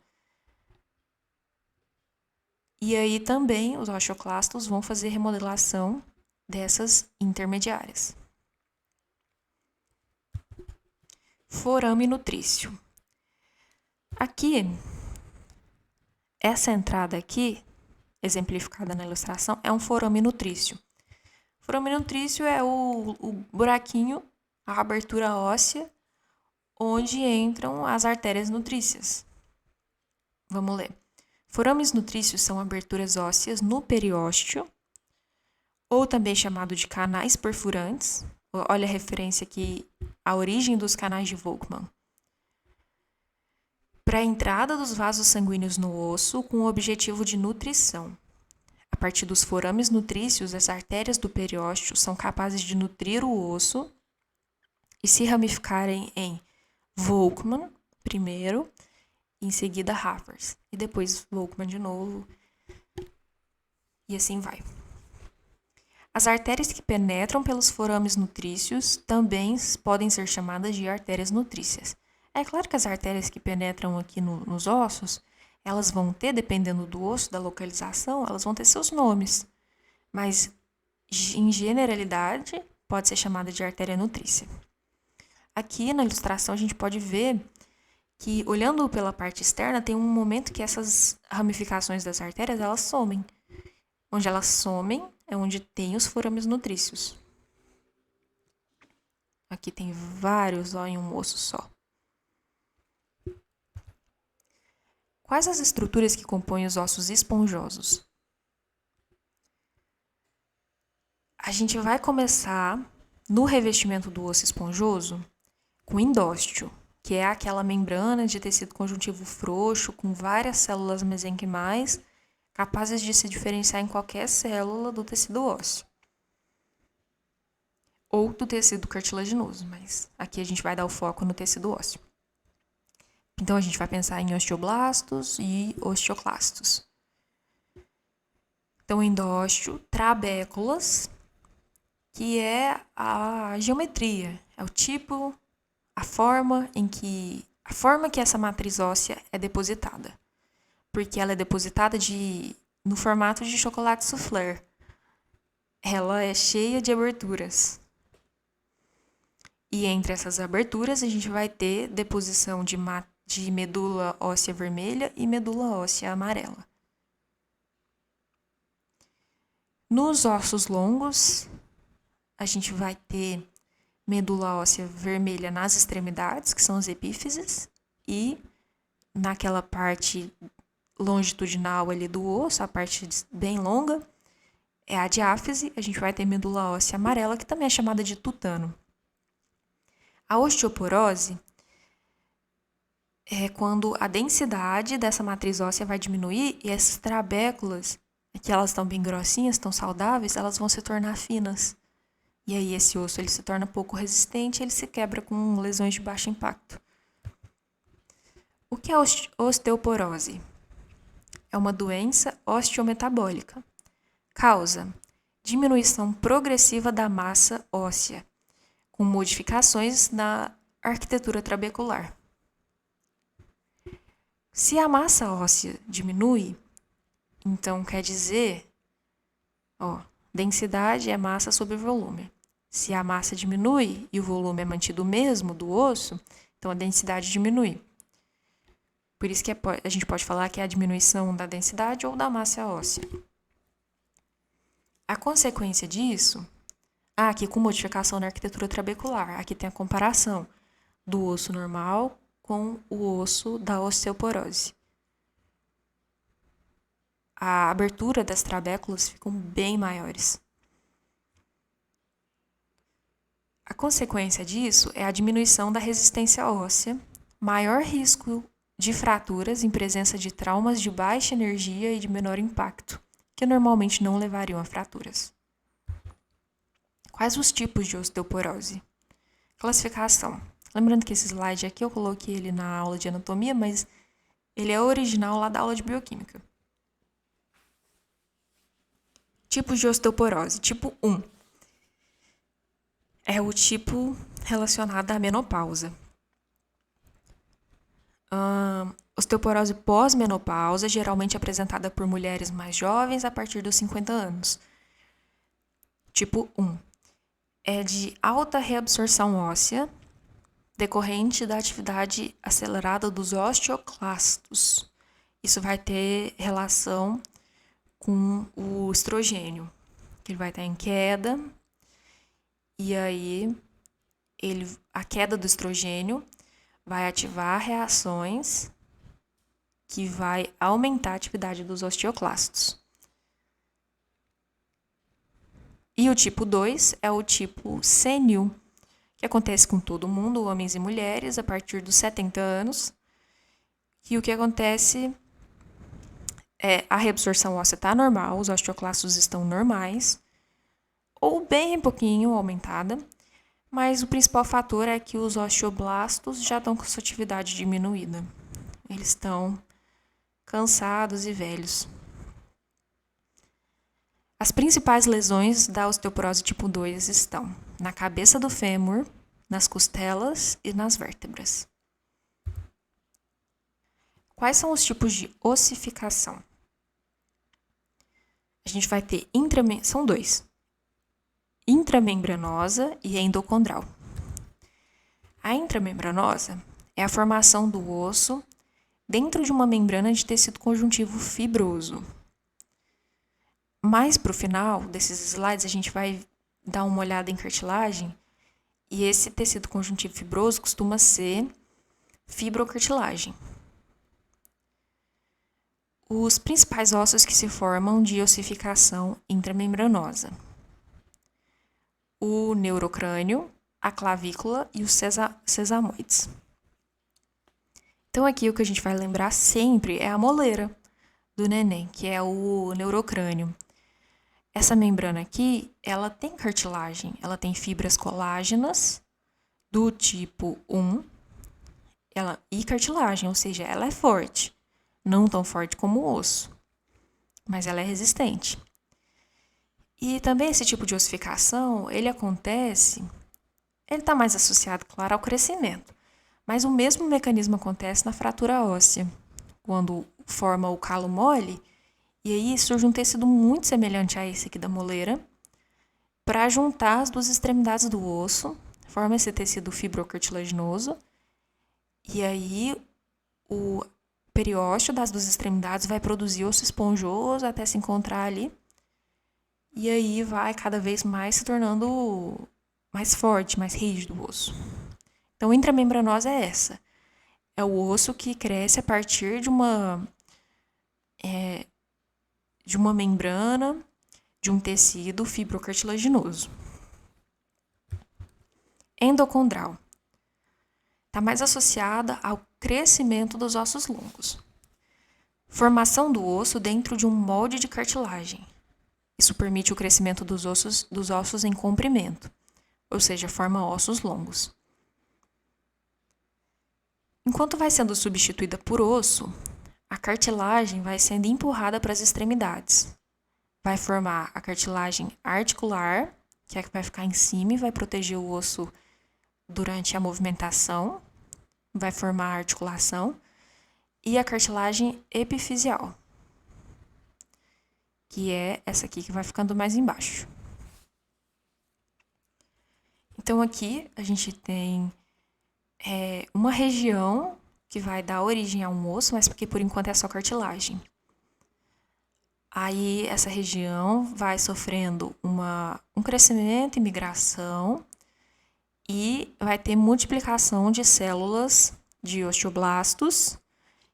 E aí também os osteoclastos vão fazer remodelação dessas intermediárias. Forame nutrício. Aqui, essa entrada aqui, exemplificada na ilustração, é um forame nutrício. Forame nutrício é o buraquinho, a abertura óssea, onde entram as artérias nutrícias. Vamos ler. Forames nutrícios são aberturas ósseas no periósteo, ou também chamado de canais perfurantes. Olha a referência aqui, a origem dos canais de Volkmann. Para a entrada dos vasos sanguíneos no osso com o objetivo de nutrição. A partir dos forames nutrícios, as artérias do periósteo são capazes de nutrir o osso e se ramificarem em Volkmann, primeiro, em seguida Havers, e depois Volkmann de novo, e assim vai. As artérias que penetram pelos forames nutrícios também podem ser chamadas de artérias nutrícias. É claro que as artérias que penetram aqui nos ossos, elas vão ter, dependendo do osso, da localização, elas vão ter seus nomes. Mas, em generalidade, pode ser chamada de artéria nutrícia. Aqui na ilustração a gente pode ver que, olhando pela parte externa, tem um momento que essas ramificações das artérias, elas somem. Onde elas somem é onde tem os forames nutrícios. Aqui tem vários em um osso só. Quais as estruturas que compõem os ossos esponjosos? A gente vai começar no revestimento do osso esponjoso com endósteo, que é aquela membrana de tecido conjuntivo frouxo com várias células mesenquimais capazes de se diferenciar em qualquer célula do tecido ósseo ou do tecido cartilaginoso, mas aqui a gente vai dar o foco no tecido ósseo. Então, a gente vai pensar em osteoblastos e osteoclastos. Então, endósteo, trabéculas, que é a geometria, é o tipo, a forma que essa matriz óssea é depositada. Porque ela é depositada no formato de chocolate soufflé. Ela é cheia de aberturas. E entre essas aberturas, a gente vai ter deposição de medula óssea vermelha e medula óssea amarela. Nos ossos longos, a gente vai ter medula óssea vermelha nas extremidades, que são as epífises, e naquela parte longitudinal ali do osso, a parte bem longa, é a diáfise, a gente vai ter medula óssea amarela, que também é chamada de tutano. A osteoporose é quando a densidade dessa matriz óssea vai diminuir e essas trabéculas, que elas estão bem grossinhas, estão saudáveis, elas vão se tornar finas. E aí esse osso ele se torna pouco resistente, ele se quebra com lesões de baixo impacto. O que é osteoporose? É uma doença osteometabólica. Causa: diminuição progressiva da massa óssea, com modificações na arquitetura trabecular. Se a massa óssea diminui, então quer dizer, densidade é massa sobre volume. Se a massa diminui e o volume é mantido o mesmo do osso, então a densidade diminui. Por isso que a gente pode falar que é a diminuição da densidade ou da massa óssea. A consequência disso, aqui com modificação na arquitetura trabecular, aqui tem a comparação do osso normal com o osso da osteoporose. A abertura das trabéculas ficam bem maiores. A consequência disso é a diminuição da resistência óssea, maior risco de fraturas em presença de traumas de baixa energia e de menor impacto, que normalmente não levariam a fraturas. Quais os tipos de osteoporose? Classificação. Lembrando que esse slide aqui eu coloquei ele na aula de anatomia, mas ele é original lá da aula de bioquímica. Tipos de osteoporose. Tipo 1. É o tipo relacionado à menopausa. Osteoporose pós-menopausa, geralmente apresentada por mulheres mais jovens a partir dos 50 anos. Tipo 1. É de alta reabsorção óssea, decorrente da atividade acelerada dos osteoclastos. Isso vai ter relação com o estrogênio, que ele vai estar em queda, e aí a queda do estrogênio vai ativar reações que vai aumentar a atividade dos osteoclastos. E o tipo 2 é o tipo senil, que acontece com todo mundo, homens e mulheres, a partir dos 70 anos. E o que acontece é a reabsorção óssea está normal, os osteoclastos estão normais, ou bem pouquinho aumentada, mas o principal fator é que os osteoblastos já estão com sua atividade diminuída. Eles estão cansados e velhos. As principais lesões da osteoporose tipo 2 estão na cabeça do fêmur, nas costelas e nas vértebras. Quais são os tipos de ossificação? A gente vai ter são dois: intramembranosa e endocondral. A intramembranosa é a formação do osso dentro de uma membrana de tecido conjuntivo fibroso. Mais para o final desses slides, a gente vai dar uma olhada em cartilagem, e esse tecido conjuntivo fibroso costuma ser fibrocartilagem. Os principais ossos que se formam de ossificação intramembranosa: o neurocrânio, a clavícula e os sesamoides. Então aqui o que a gente vai lembrar sempre é a moleira do neném, que é o neurocrânio. Essa membrana aqui, ela tem cartilagem, ela tem fibras colágenas do tipo 1 e cartilagem, ou seja, ela é forte. Não tão forte como o osso, mas ela é resistente. E também esse tipo de ossificação, ele está mais associado, claro, ao crescimento. Mas o mesmo mecanismo acontece na fratura óssea, quando forma o calo mole, e aí surge um tecido muito semelhante a esse aqui da moleira, para juntar as duas extremidades do osso, forma esse tecido fibrocartilaginoso, e aí o periósteo das duas extremidades vai produzir osso esponjoso até se encontrar ali, e aí vai cada vez mais se tornando mais forte, mais rígido o osso. Então, intramembranosa é essa. É o osso que cresce a partir de uma membrana de um tecido fibrocartilaginoso. Endocondral. Está mais associada ao crescimento dos ossos longos. Formação do osso dentro de um molde de cartilagem. Isso permite o crescimento dos ossos em comprimento, ou seja, forma ossos longos. Enquanto vai sendo substituída por osso, a cartilagem vai sendo empurrada para as extremidades. Vai formar a cartilagem articular, que é a que vai ficar em cima e vai proteger o osso durante a movimentação, vai formar a articulação, e a cartilagem epifisial, que é essa aqui que vai ficando mais embaixo. Então aqui a gente tem uma região que vai dar origem a um osso, mas porque por enquanto é só cartilagem. Aí essa região vai sofrendo um crescimento e migração e vai ter multiplicação de células de osteoblastos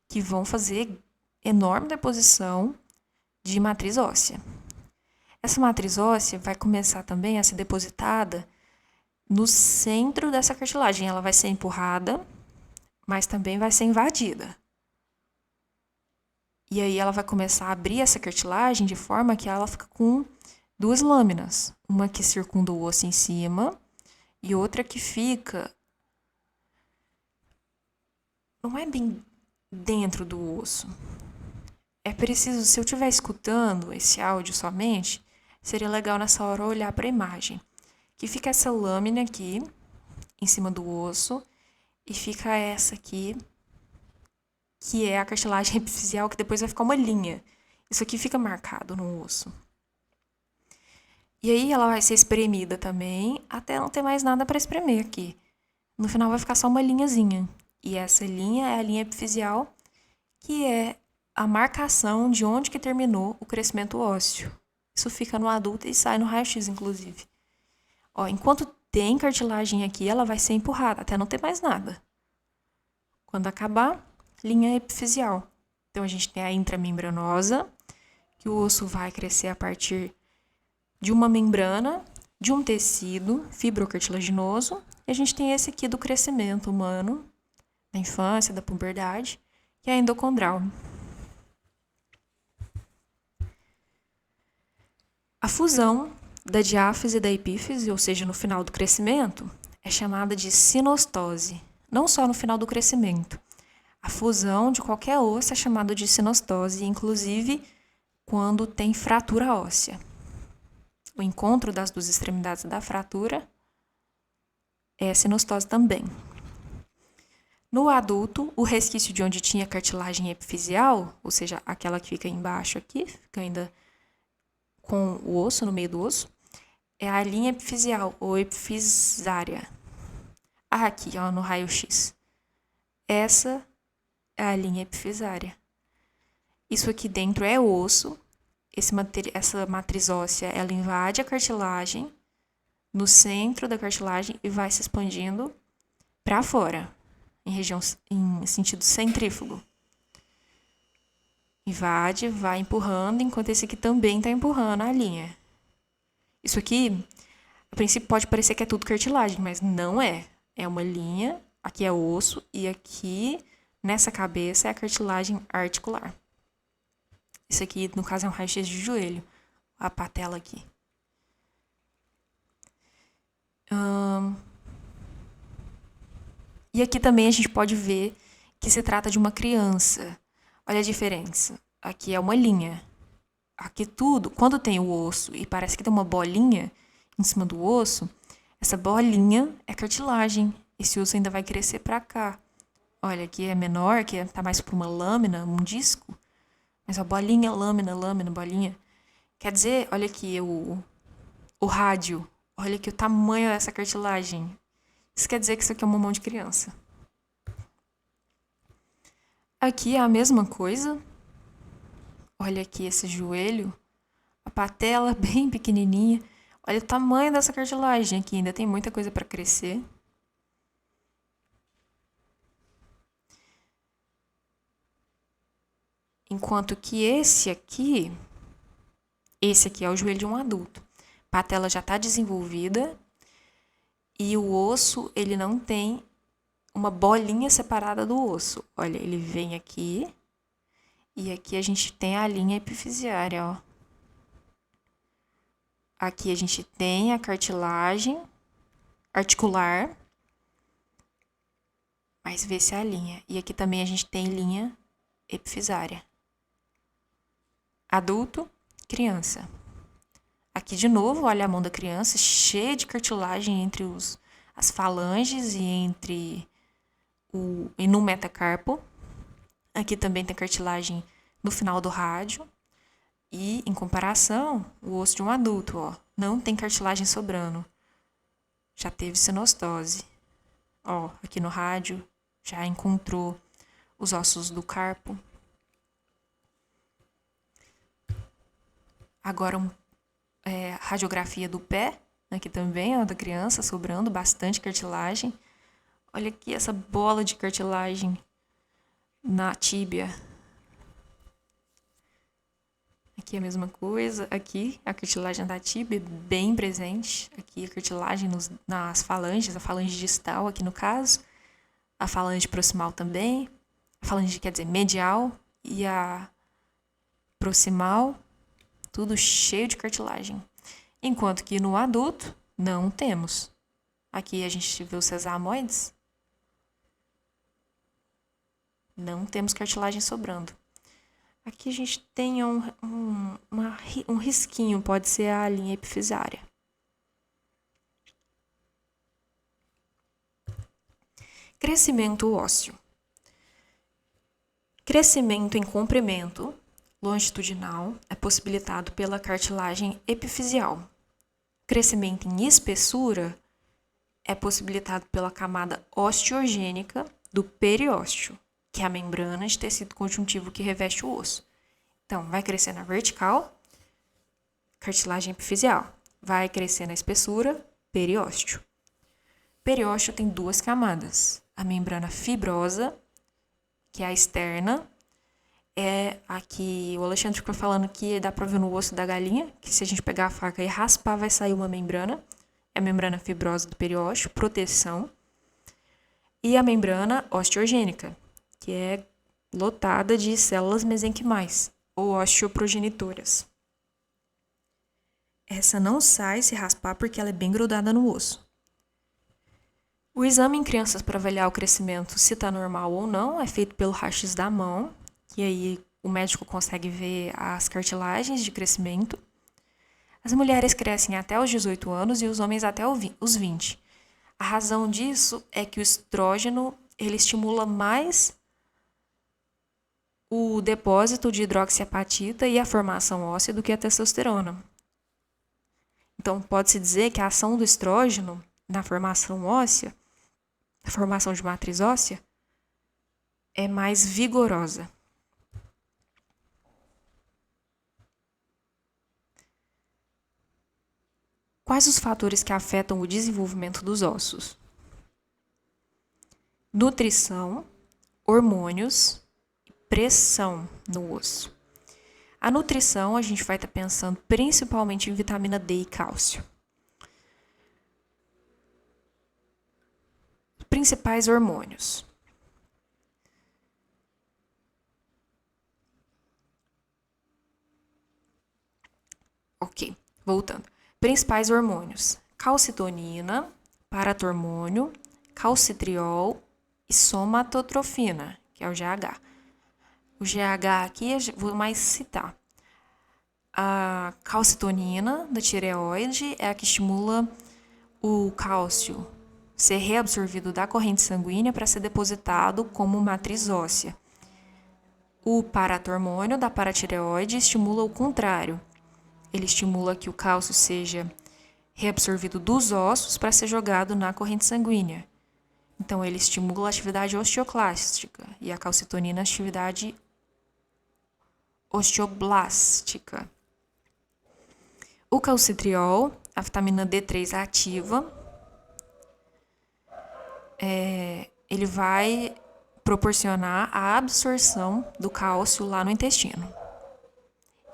que vão fazer enorme deposição de matriz óssea. Essa matriz óssea vai começar também a ser depositada no centro dessa cartilagem. Ela vai ser empurrada, mas também vai ser invadida. E aí ela vai começar a abrir essa cartilagem de forma que ela fica com duas lâminas. Uma que circunda o osso em cima e outra que fica... Não é bem dentro do osso. É preciso, se eu estiver escutando esse áudio somente, seria legal nessa hora olhar para a imagem. Que fica essa lâmina aqui, em cima do osso, e fica essa aqui, que é a cartilagem epifisial, que depois vai ficar uma linha. Isso aqui fica marcado no osso. E aí ela vai ser espremida também, até não ter mais nada para espremer aqui. No final vai ficar só uma linhazinha. E essa linha é a linha epifisial, que é a marcação de onde que terminou o crescimento ósseo. Isso fica no adulto e sai no raio-x, inclusive. Ó, enquanto tem cartilagem aqui, ela vai ser empurrada, até não ter mais nada. Quando acabar, linha epifisial. Então, a gente tem a intramembranosa, que o osso vai crescer a partir de uma membrana, de um tecido fibrocartilaginoso. E a gente tem esse aqui do crescimento humano, da infância, da puberdade, que é a endocondral. A fusão da diáfise e da epífise, ou seja, no final do crescimento, é chamada de sinostose. Não só no final do crescimento. A fusão de qualquer osso é chamada de sinostose, inclusive quando tem fratura óssea. O encontro das duas extremidades da fratura é sinostose também. No adulto, o resquício de onde tinha cartilagem epifisial, ou seja, aquela que fica embaixo aqui, fica ainda com o osso, no meio do osso, é a linha epifisial ou epifisária. Aqui, ó, no raio-x. Essa é a linha epifisária. Isso aqui dentro é osso. Essa matriz óssea, ela invade a cartilagem no centro da cartilagem e vai se expandindo para fora, em sentido centrífugo. Invade, vai empurrando, enquanto esse aqui também está empurrando a linha. Isso aqui, a princípio pode parecer que é tudo cartilagem, mas não é. É uma linha, aqui é osso e aqui, nessa cabeça, é a cartilagem articular. Isso aqui, no caso, é um raio-x de joelho, a patela aqui. E aqui também a gente pode ver que se trata de uma criança. Olha a diferença. Aqui é uma linha. Aqui tudo, quando tem o osso e parece que tem uma bolinha em cima do osso, essa bolinha é cartilagem. Esse osso ainda vai crescer para cá. Olha, aqui é menor, aqui tá mais para uma lâmina, um disco. Mas a bolinha, lâmina, bolinha. Quer dizer, olha aqui o rádio. Olha aqui o tamanho dessa cartilagem. Isso quer dizer que isso aqui é uma mão de criança. Aqui é a mesma coisa. Olha aqui esse joelho. A patela bem pequenininha. Olha o tamanho dessa cartilagem aqui. Ainda tem muita coisa para crescer. Enquanto que esse aqui Esse aqui é o joelho de um adulto. A patela já está desenvolvida e o osso, ele não tem uma bolinha separada do osso. Olha, ele vem aqui e aqui a gente tem a linha epifisiária, ó. Aqui a gente tem a cartilagem articular, mas vê se é a linha. E aqui também a gente tem linha epifisária. Adulto, criança. Aqui de novo, olha a mão da criança, cheia de cartilagem entre as falanges e no metacarpo. Aqui também tem cartilagem no final do rádio. E, em comparação, o osso de um adulto, ó, não tem cartilagem sobrando. Já teve sinostose. Ó, aqui no rádio, já encontrou os ossos do carpo. Agora, radiografia do pé, aqui também, ó, da criança, sobrando bastante cartilagem. Olha aqui essa bola de cartilagem na tíbia. Aqui é a mesma coisa. Aqui a cartilagem da tíbia bem presente. Aqui a cartilagem nas falanges, a falange distal aqui no caso. A falange proximal também. A falange, quer dizer, medial e a proximal. Tudo cheio de cartilagem. Enquanto que no adulto, não temos. Aqui a gente vê os sesamoides. Não temos cartilagem sobrando. Aqui a gente tem um risquinho, pode ser a linha epifisária. Crescimento ósseo. Crescimento em comprimento longitudinal é possibilitado pela cartilagem epifisial. Crescimento em espessura é possibilitado pela camada osteogênica do periósteo, que é a membrana de tecido conjuntivo que reveste o osso. Então, vai crescer na vertical, cartilagem epifisial. Vai crescer na espessura, periósteo. Periósteo tem duas camadas. A membrana fibrosa, que é a externa, é aqui, o Alexandre ficou falando que dá pra ver no osso da galinha, que se a gente pegar a faca e raspar, vai sair uma membrana. É a membrana fibrosa do periósteo, proteção. E a membrana osteogênica, que é lotada de células mesenquimais, ou osteoprogenitoras. Essa não sai se raspar porque ela é bem grudada no osso. O exame em crianças para avaliar o crescimento, se está normal ou não, é feito pelo raio-x da mão, que aí o médico consegue ver as cartilagens de crescimento. As mulheres crescem até os 18 anos e os homens até os 20. A razão disso é que o estrógeno ele estimula mais o depósito de hidroxiapatita e a formação óssea do que a testosterona. Então, pode-se dizer que a ação do estrógeno na formação óssea, na formação de matriz óssea, é mais vigorosa. Quais os fatores que afetam o desenvolvimento dos ossos? Nutrição, hormônios, pressão no osso. A nutrição, a gente vai estar pensando principalmente em vitamina D e cálcio. Principais hormônios. Ok, voltando. Principais hormônios: calcitonina, paratormônio, calcitriol e somatotrofina, que é o GH. O GH aqui eu vou mais citar. A calcitonina da tireoide é a que estimula o cálcio ser reabsorvido da corrente sanguínea para ser depositado como matriz óssea. O paratormônio da paratireoide estimula o contrário. Ele estimula que o cálcio seja reabsorvido dos ossos para ser jogado na corrente sanguínea. Então, ele estimula a atividade osteoclástica e a calcitonina a atividade osteoblástica. O calcitriol, a vitamina D3 ativa, ele vai proporcionar a absorção do cálcio lá no intestino.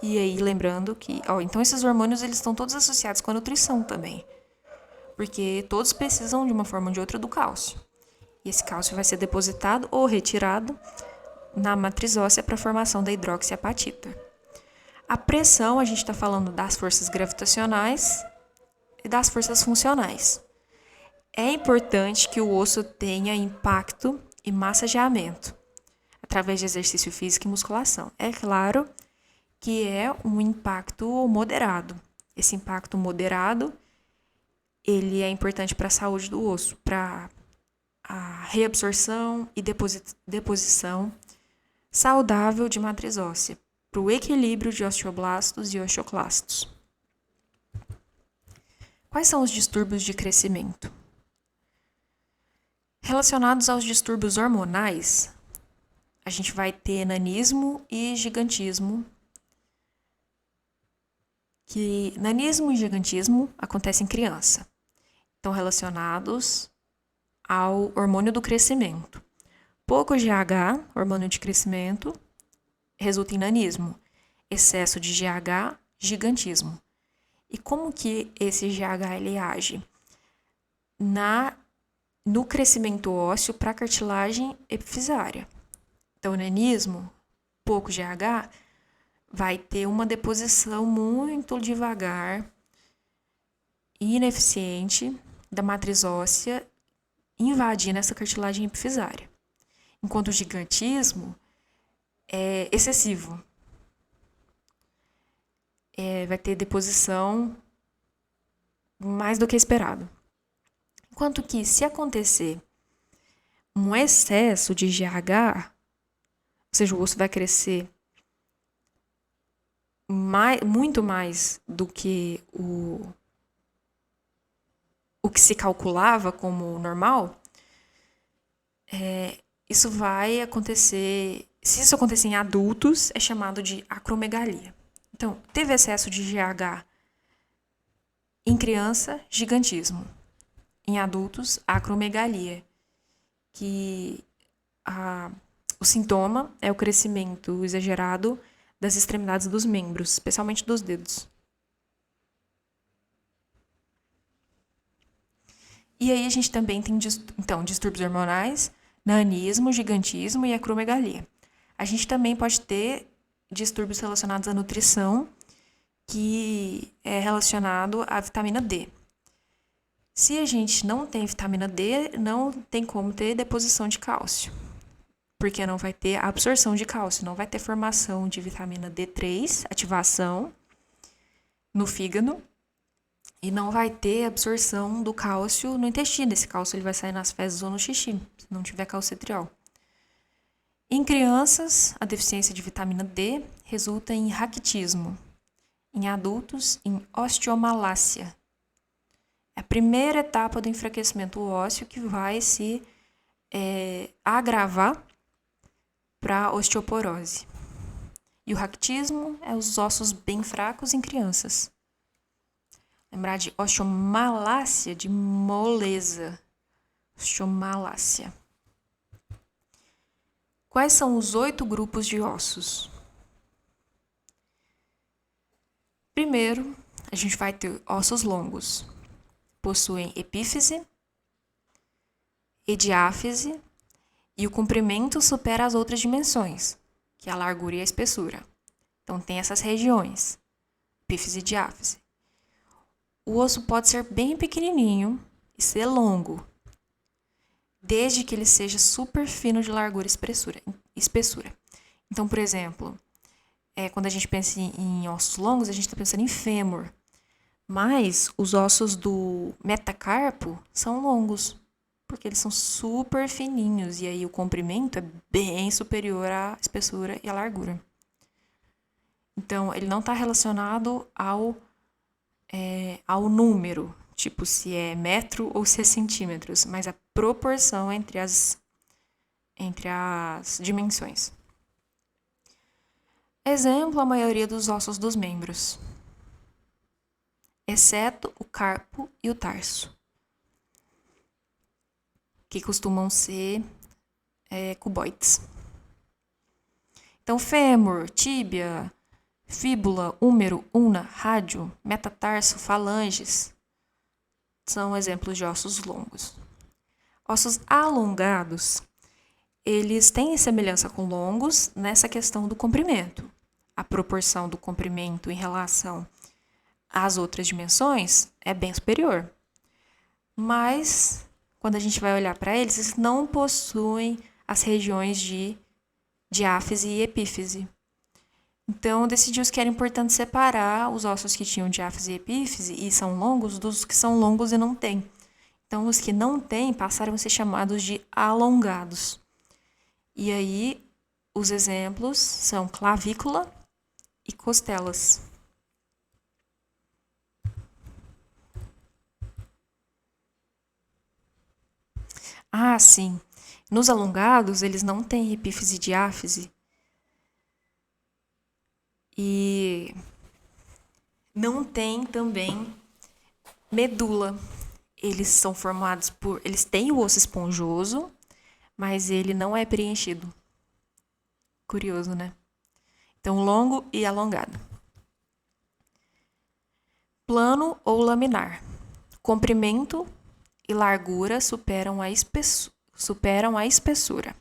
E aí, lembrando que, então esses hormônios eles estão todos associados com a nutrição também, porque todos precisam de uma forma ou de outra do cálcio. E esse cálcio vai ser depositado ou retirado na matriz óssea para a formação da hidroxiapatita. A pressão, a gente está falando das forças gravitacionais e das forças funcionais. É importante que o osso tenha impacto e massageamento através de exercício físico e musculação. É claro que é um impacto moderado. Esse impacto moderado, ele é importante para a saúde do osso, para a reabsorção e deposição saudável de matriz óssea, para o equilíbrio de osteoblastos e osteoclastos. Quais são os distúrbios de crescimento? Relacionados aos distúrbios hormonais, a gente vai ter nanismo e gigantismo. Que nanismo e gigantismo acontecem em criança. Estão relacionados ao hormônio do crescimento. Pouco GH, hormônio de crescimento, resulta em nanismo. Excesso de GH, gigantismo. E como que esse GH ele age? No crescimento ósseo para a cartilagem epifisária. Então, nanismo, pouco GH, vai ter uma deposição muito devagar e ineficiente da matriz óssea invadindo essa cartilagem epifisária. Enquanto o gigantismo é excessivo. Vai ter deposição mais do que esperado. Enquanto que, se acontecer um excesso de GH, ou seja, o osso vai crescer muito mais do que o que se calculava como normal, isso vai acontecer. Se isso acontecer em adultos, é chamado de acromegalia. Então, teve excesso de GH em criança, gigantismo. Em adultos, acromegalia, que o sintoma é o crescimento exagerado das extremidades dos membros, especialmente dos dedos. E aí a gente também tem, distúrbios hormonais, nanismo, gigantismo e acromegalia. A gente também pode ter distúrbios relacionados à nutrição, que é relacionado à vitamina D. Se a gente não tem vitamina D, não tem como ter deposição de cálcio, porque não vai ter absorção de cálcio, não vai ter formação de vitamina D3, ativação no fígado, e não vai ter absorção do cálcio no intestino. Esse cálcio ele vai sair nas fezes ou no xixi, se não tiver calcitriol. Em crianças, a deficiência de vitamina D resulta em raquitismo. Em adultos, em osteomalácia. É a primeira etapa do enfraquecimento ósseo que vai se agravar para osteoporose. E o raquitismo é os ossos bem fracos em crianças. Lembrar de osteomalácia, de moleza. Osteomalácia. Quais são os 8 grupos de ossos? Primeiro, a gente vai ter ossos longos. Possuem epífise e diáfise, e o comprimento supera as outras dimensões, que é a largura e a espessura. Então, tem essas regiões, epífise e diáfise. O osso pode ser bem pequenininho e ser longo, desde que ele seja super fino de largura e espessura. Então, por exemplo, quando a gente pensa em ossos longos, a gente está pensando em fêmur. Mas os ossos do metacarpo são longos, porque eles são super fininhos, e aí o comprimento é bem superior à espessura e à largura. Então, ele não está relacionado ao número, tipo se é metro ou se é centímetros, mas a proporção entre as dimensões. Exemplo, a maioria dos ossos dos membros, exceto o carpo e o tarso, que costumam ser cuboides. Então, fêmur, tíbia, Fíbula, húmero, ulna, rádio, metatarso, falanges. São exemplos de ossos longos. Ossos alongados, eles têm semelhança com longos nessa questão do comprimento. A proporção do comprimento em relação às outras dimensões é bem superior. Mas, quando a gente vai olhar para eles, eles não possuem as regiões de diáfise e epífise. Então, decidiu-se que era importante separar os ossos que tinham diáfise e epífise e são longos dos que são longos e não têm. Então, os que não têm passaram a ser chamados de alongados. E aí, os exemplos são clavícula e costelas. Ah, sim. Nos alongados, eles não têm epífise e diáfise. E não tem também medula. Eles são formados por... Eles têm o osso esponjoso, mas ele não é preenchido. Curioso, né? Então, longo e alongado. Plano ou laminar. Comprimento e largura superam a espessura.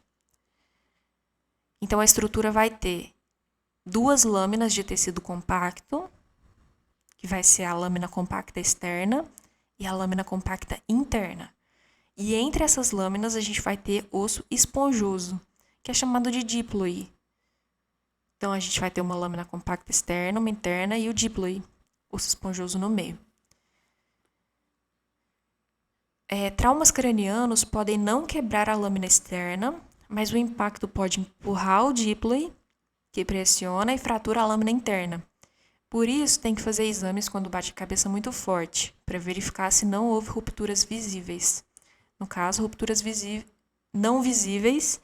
Então, a estrutura vai ter 2 lâminas de tecido compacto, que vai ser a lâmina compacta externa e a lâmina compacta interna. E entre essas lâminas a gente vai ter osso esponjoso, que é chamado de díploe. Então, a gente vai ter uma lâmina compacta externa, uma interna e o díploe, osso esponjoso no meio. Traumas cranianos podem não quebrar a lâmina externa, mas o impacto pode empurrar o díploe, que pressiona e fratura a lâmina interna. Por isso, tem que fazer exames quando bate a cabeça muito forte, para verificar se não houve rupturas visíveis. No caso, rupturas não visíveis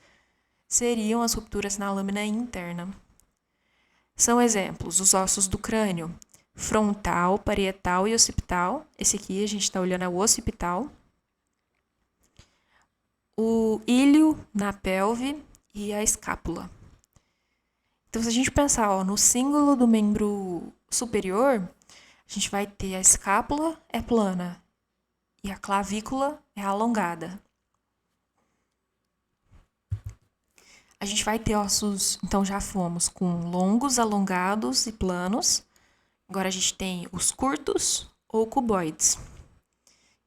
seriam as rupturas na lâmina interna. São exemplos os ossos do crânio, frontal, parietal e occipital. Esse aqui a gente está olhando é o occipital. O ilho na pelve e a escápula. Então, se a gente pensar no símbolo do membro superior, a gente vai ter a escápula é plana e a clavícula é alongada. A gente vai ter ossos, então já fomos com longos, alongados e planos. Agora a gente tem os curtos ou cuboides,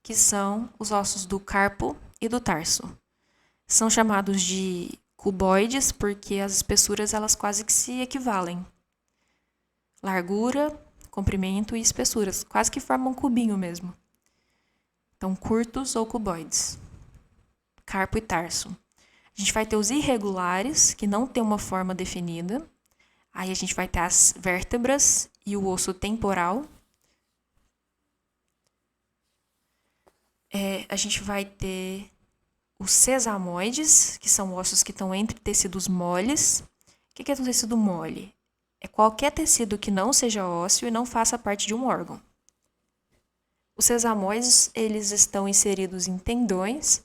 que são os ossos do carpo e do tarso. São chamados de cuboides porque as espessuras elas quase que se equivalem. Largura, comprimento e espessuras, quase que formam um cubinho mesmo. Então, curtos ou cuboides. Carpo e tarso. A gente vai ter os irregulares, que não têm uma forma definida. Aí a gente vai ter as vértebras e o osso temporal. A gente vai ter os sesamoides, que são ossos que estão entre tecidos moles. O que é um tecido mole? É qualquer tecido que não seja ósseo e não faça parte de um órgão. Os sesamoides, eles estão inseridos em tendões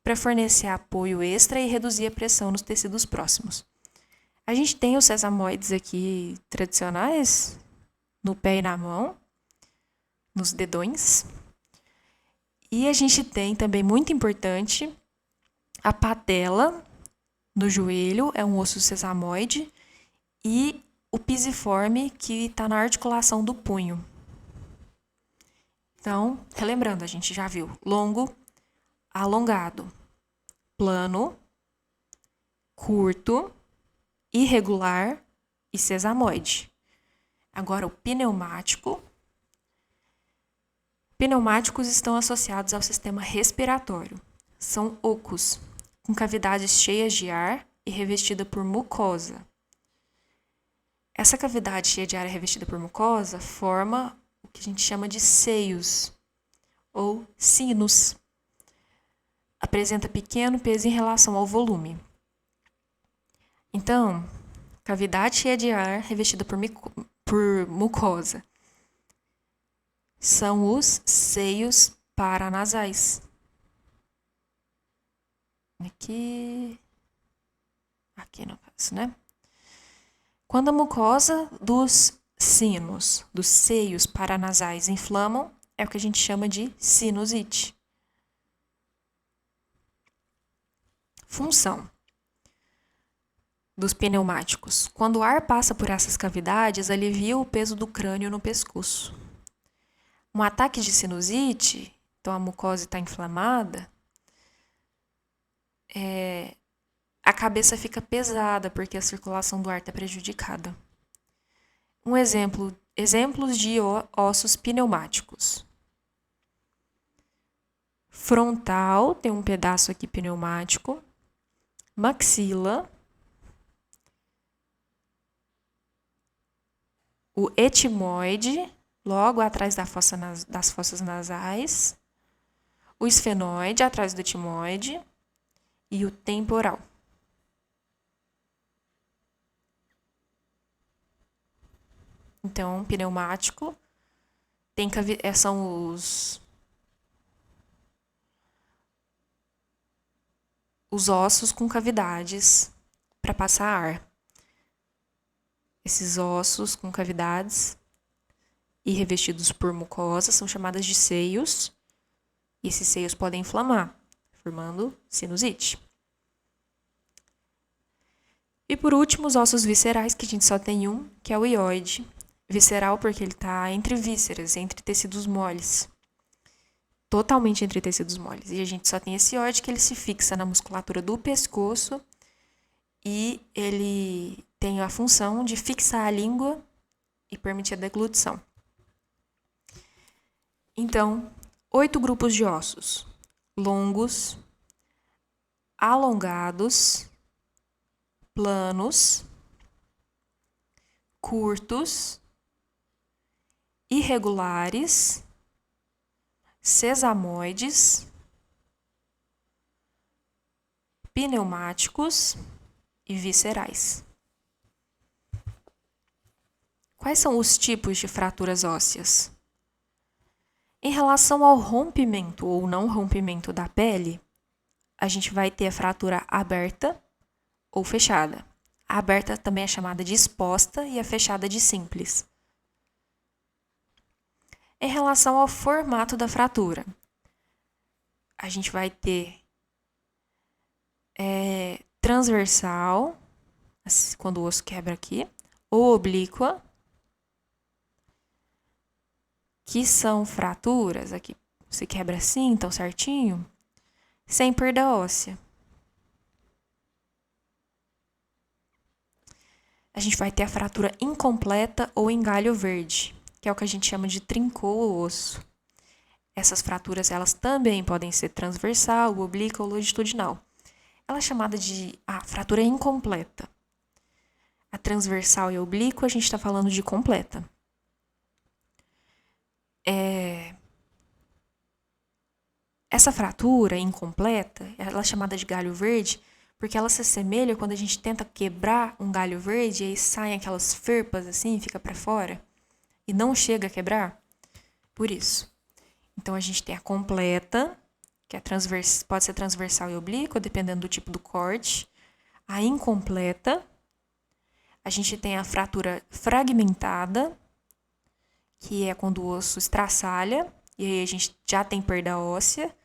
para fornecer apoio extra e reduzir a pressão nos tecidos próximos. A gente tem os sesamoides aqui tradicionais, no pé e na mão, nos dedões. E a gente tem também, muito importante, a patela no joelho, é um osso sesamoide, e o pisiforme, que está na articulação do punho. Então, relembrando, a gente já viu longo, alongado, plano, curto, irregular e sesamoide. Agora, o pneumático. Pneumáticos estão associados ao sistema respiratório. São ocos, com cavidades cheias de ar e revestida por mucosa. Essa cavidade cheia de ar revestida por mucosa forma o que a gente chama de seios ou sinos. Apresenta pequeno peso em relação ao volume. Então, cavidade cheia de ar revestida por mucosa são os seios paranasais. Aqui no caso, né? Quando a mucosa dos sinos, dos seios paranasais inflamam, é o que a gente chama de sinusite. Função dos pneumáticos. Quando o ar passa por essas cavidades, alivia o peso do crânio no pescoço. Um ataque de sinusite, então a mucosa está inflamada, a cabeça fica pesada porque a circulação do ar está prejudicada. Exemplos de ossos pneumáticos. Frontal, tem um pedaço aqui pneumático. Maxila. O etimoide, logo atrás das fossas nasais. O esfenoide, atrás do etimoide. E o temporal. Então, pneumático são os ossos com cavidades para passar ar. Esses ossos com cavidades e revestidos por mucosa são chamadas de seios. E esses seios podem inflamar, formando sinusite. E por último, os ossos viscerais, que a gente só tem um, que é o ióide. Visceral porque ele está entre vísceras, entre tecidos moles. Totalmente entre tecidos moles. E a gente só tem esse ióide que ele se fixa na musculatura do pescoço e ele tem a função de fixar a língua e permitir a deglutição. Então, 8 grupos de ossos: longos, alongados, planos, curtos, irregulares, sesamoides, pneumáticos e viscerais. Quais são os tipos de fraturas ósseas? Em relação ao rompimento ou não rompimento da pele, a gente vai ter a fratura aberta ou fechada. A aberta também é chamada de exposta e a fechada de simples. Em relação ao formato da fratura, a gente vai ter transversal, quando o osso quebra aqui, ou oblíqua, que são fraturas, aqui se quebra assim, então certinho, sem perda óssea. A gente vai ter a fratura incompleta ou em galho verde, que é o que a gente chama de trincou o osso. Essas fraturas, elas também podem ser transversal, oblíqua ou longitudinal. Ela é chamada de fratura incompleta. A transversal e a oblíqua, a gente está falando de completa. Essa fratura incompleta, ela é chamada de galho verde, porque ela se assemelha quando a gente tenta quebrar um galho verde e aí saem aquelas ferpas assim, fica para fora, e não chega a quebrar. Por isso. Então, a gente tem a completa, que pode ser transversal e oblíqua, dependendo do tipo do corte. A incompleta, a gente tem a fratura fragmentada, que é quando o osso estraçalha, e aí a gente já tem perda óssea.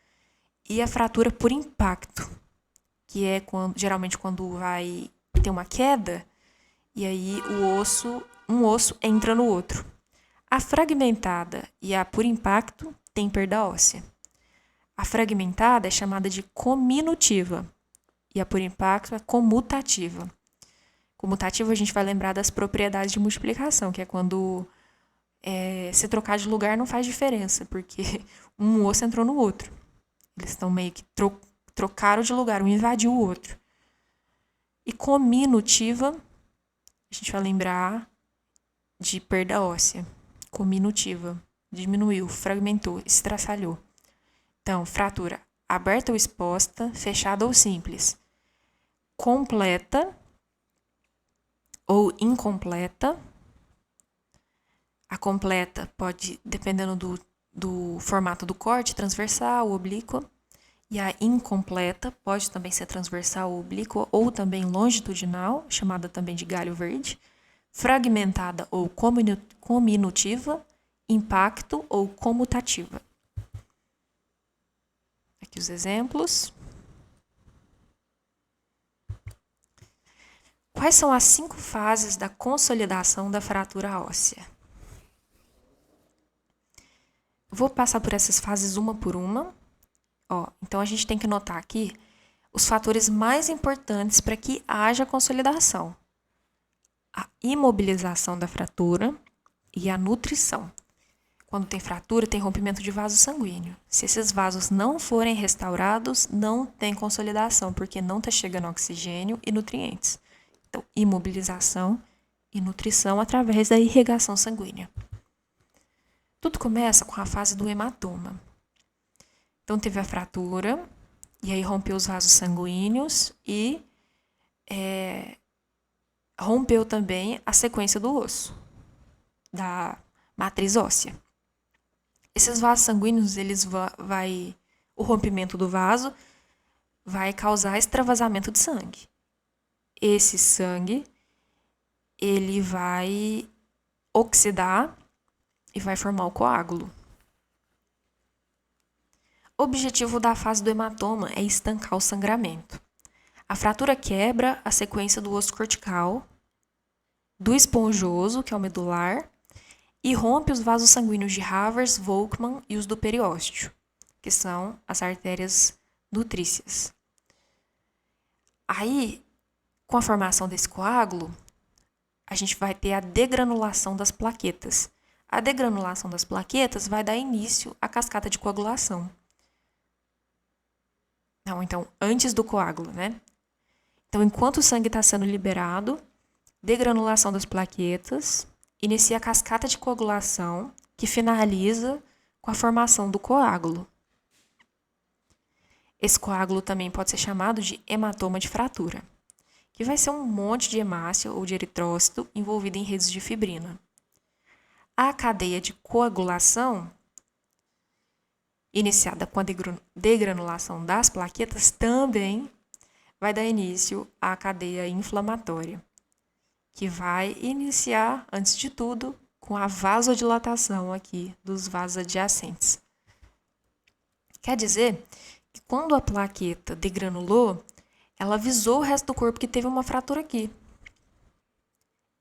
E a fratura por impacto, que é geralmente quando vai ter uma queda, e aí um osso entra no outro. A fragmentada e a por impacto tem perda óssea. A fragmentada é chamada de cominutiva e a por impacto é comutativa. Comutativa a gente vai lembrar das propriedades de multiplicação, que é quando se trocar de lugar não faz diferença, porque um osso entrou no outro. Eles estão meio que trocaram de lugar, um invadiu o outro. E cominutiva, a gente vai lembrar de perda óssea. Cominutiva, diminuiu, fragmentou, estraçalhou. Então, fratura aberta ou exposta, fechada ou simples. Completa ou incompleta. A completa pode, dependendo do formato do corte, transversal, oblíqua. E a incompleta pode também ser transversal ou oblíqua, ou também longitudinal, chamada também de galho verde. fragmentada ou cominutiva, impacto ou comutativa. Aqui os exemplos. Quais são as 5 fases da consolidação da fratura óssea? Vou passar por essas fases uma por uma. Então, a gente tem que notar aqui os fatores mais importantes para que haja consolidação: a imobilização da fratura e a nutrição. Quando tem fratura, tem rompimento de vaso sanguíneo. Se esses vasos não forem restaurados, não tem consolidação, porque não está chegando oxigênio e nutrientes. Então, imobilização e nutrição através da irrigação sanguínea. Tudo começa com a fase do hematoma. Então, teve a fratura, e aí rompeu os vasos sanguíneos e rompeu também a sequência do osso, da matriz óssea. Esses vasos sanguíneos, o rompimento do vaso vai causar extravasamento de sangue. Esse sangue, ele vai oxidar e vai formar o coágulo. O objetivo da fase do hematoma é estancar o sangramento. A fratura quebra a sequência do osso cortical, do esponjoso, que é o medular, e rompe os vasos sanguíneos de Havers, Volkmann e os do periósteo, que são as artérias nutrícias. Aí, com a formação desse coágulo, a gente vai ter a degranulação das plaquetas. A degranulação das plaquetas vai dar início à cascata de coagulação. Então, antes do coágulo, né? Então, enquanto o sangue está sendo liberado, degranulação das plaquetas, inicia a cascata de coagulação, que finaliza com a formação do coágulo. Esse coágulo também pode ser chamado de hematoma de fratura, que vai ser um monte de hemácia ou de eritrócito envolvido em redes de fibrina. A cadeia de coagulação, iniciada com a degranulação das plaquetas, também vai dar início à cadeia inflamatória, que vai iniciar, antes de tudo, com a vasodilatação aqui dos vasos adjacentes. Quer dizer que quando a plaqueta degranulou, ela avisou o resto do corpo que teve uma fratura aqui.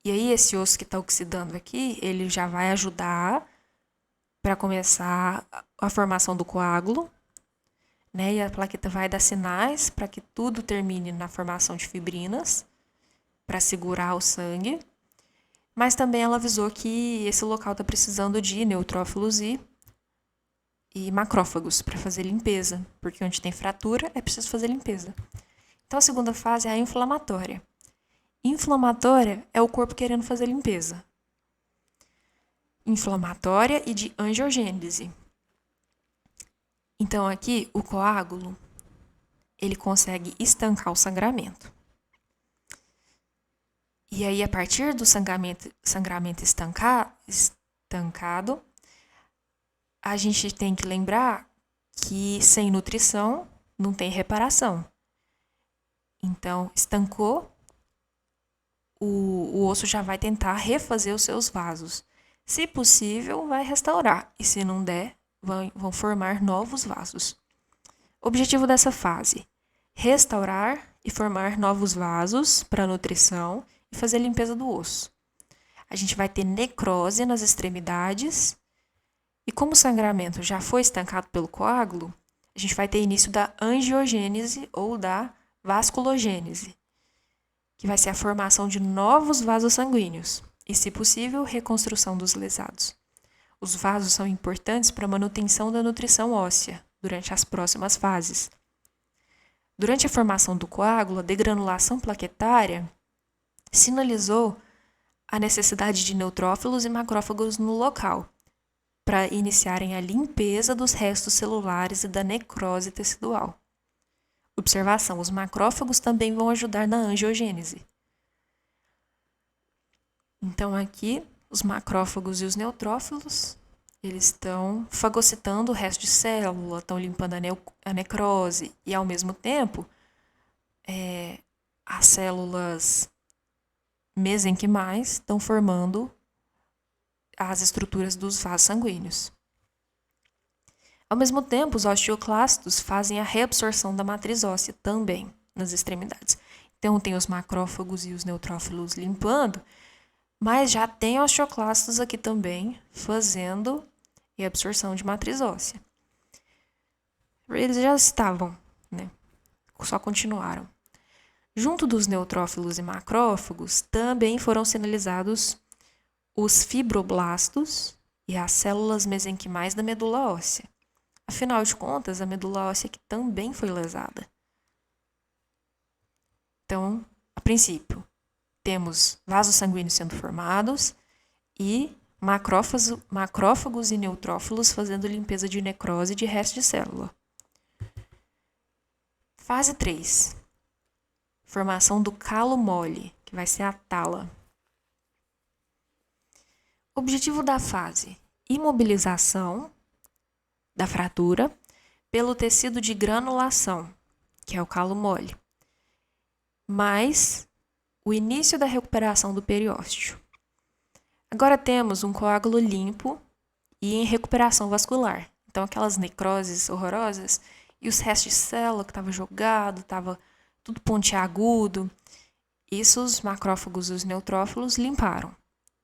E aí esse osso que está oxidando aqui, ele já vai ajudar para começar a formação do coágulo, né? E a plaqueta vai dar sinais para que tudo termine na formação de fibrinas, para segurar o sangue, mas também ela avisou que esse local está precisando de neutrófilos e macrófagos para fazer limpeza, porque onde tem fratura é preciso fazer limpeza. Então, a segunda fase é a inflamatória. Inflamatória é o corpo querendo fazer limpeza. Inflamatória e de angiogênese. Então, aqui, o coágulo, ele consegue estancar o sangramento. E aí, a partir do sangramento estancado, a gente tem que lembrar que sem nutrição não tem reparação. Então, estancou, o osso já vai tentar refazer os seus vasos. Se possível, vai restaurar. E se não der, vão formar novos vasos. Objetivo dessa fase: restaurar e formar novos vasos para nutrição e fazer limpeza do osso. A gente vai ter necrose nas extremidades e como o sangramento já foi estancado pelo coágulo, a gente vai ter início da angiogênese ou da vasculogênese, que vai ser a formação de novos vasos sanguíneos e, se possível, reconstrução dos lesados. Os vasos são importantes para a manutenção da nutrição óssea durante as próximas fases. Durante a formação do coágulo, a degranulação plaquetária sinalizou a necessidade de neutrófilos e macrófagos no local, para iniciarem a limpeza dos restos celulares e da necrose tecidual. Observação: os macrófagos também vão ajudar na angiogênese. Então, aqui, os macrófagos e os neutrófilos, eles estão fagocitando o resto de célula, estão limpando a necrose e, ao mesmo tempo, as células mesenquimais estão formando as estruturas dos vasos sanguíneos. Ao mesmo tempo, os osteoclastos fazem a reabsorção da matriz óssea também nas extremidades. Então, tem os macrófagos e os neutrófilos limpando, mas já tem osteoclastos aqui também fazendo reabsorção de matriz óssea. Eles já estavam, né? Só continuaram. Junto dos neutrófilos e macrófagos, também foram sinalizados os fibroblastos e as células mesenquimais da medula óssea. Afinal de contas, a medula óssea aqui também foi lesada. Então, a princípio, temos vasos sanguíneos sendo formados e macrófagos e neutrófilos fazendo limpeza de necrose de resto de célula. Fase 3. Formação do calo mole, que vai ser a tala. Objetivo da fase: imobilização da fratura pelo tecido de granulação, que é o calo mole, mais o início da recuperação do periósteo. Agora temos um coágulo limpo e em recuperação vascular. Então, aquelas necroses horrorosas e os restos de célula que estava jogado, estava tudo pontiagudo, isso os macrófagos e os neutrófilos limparam.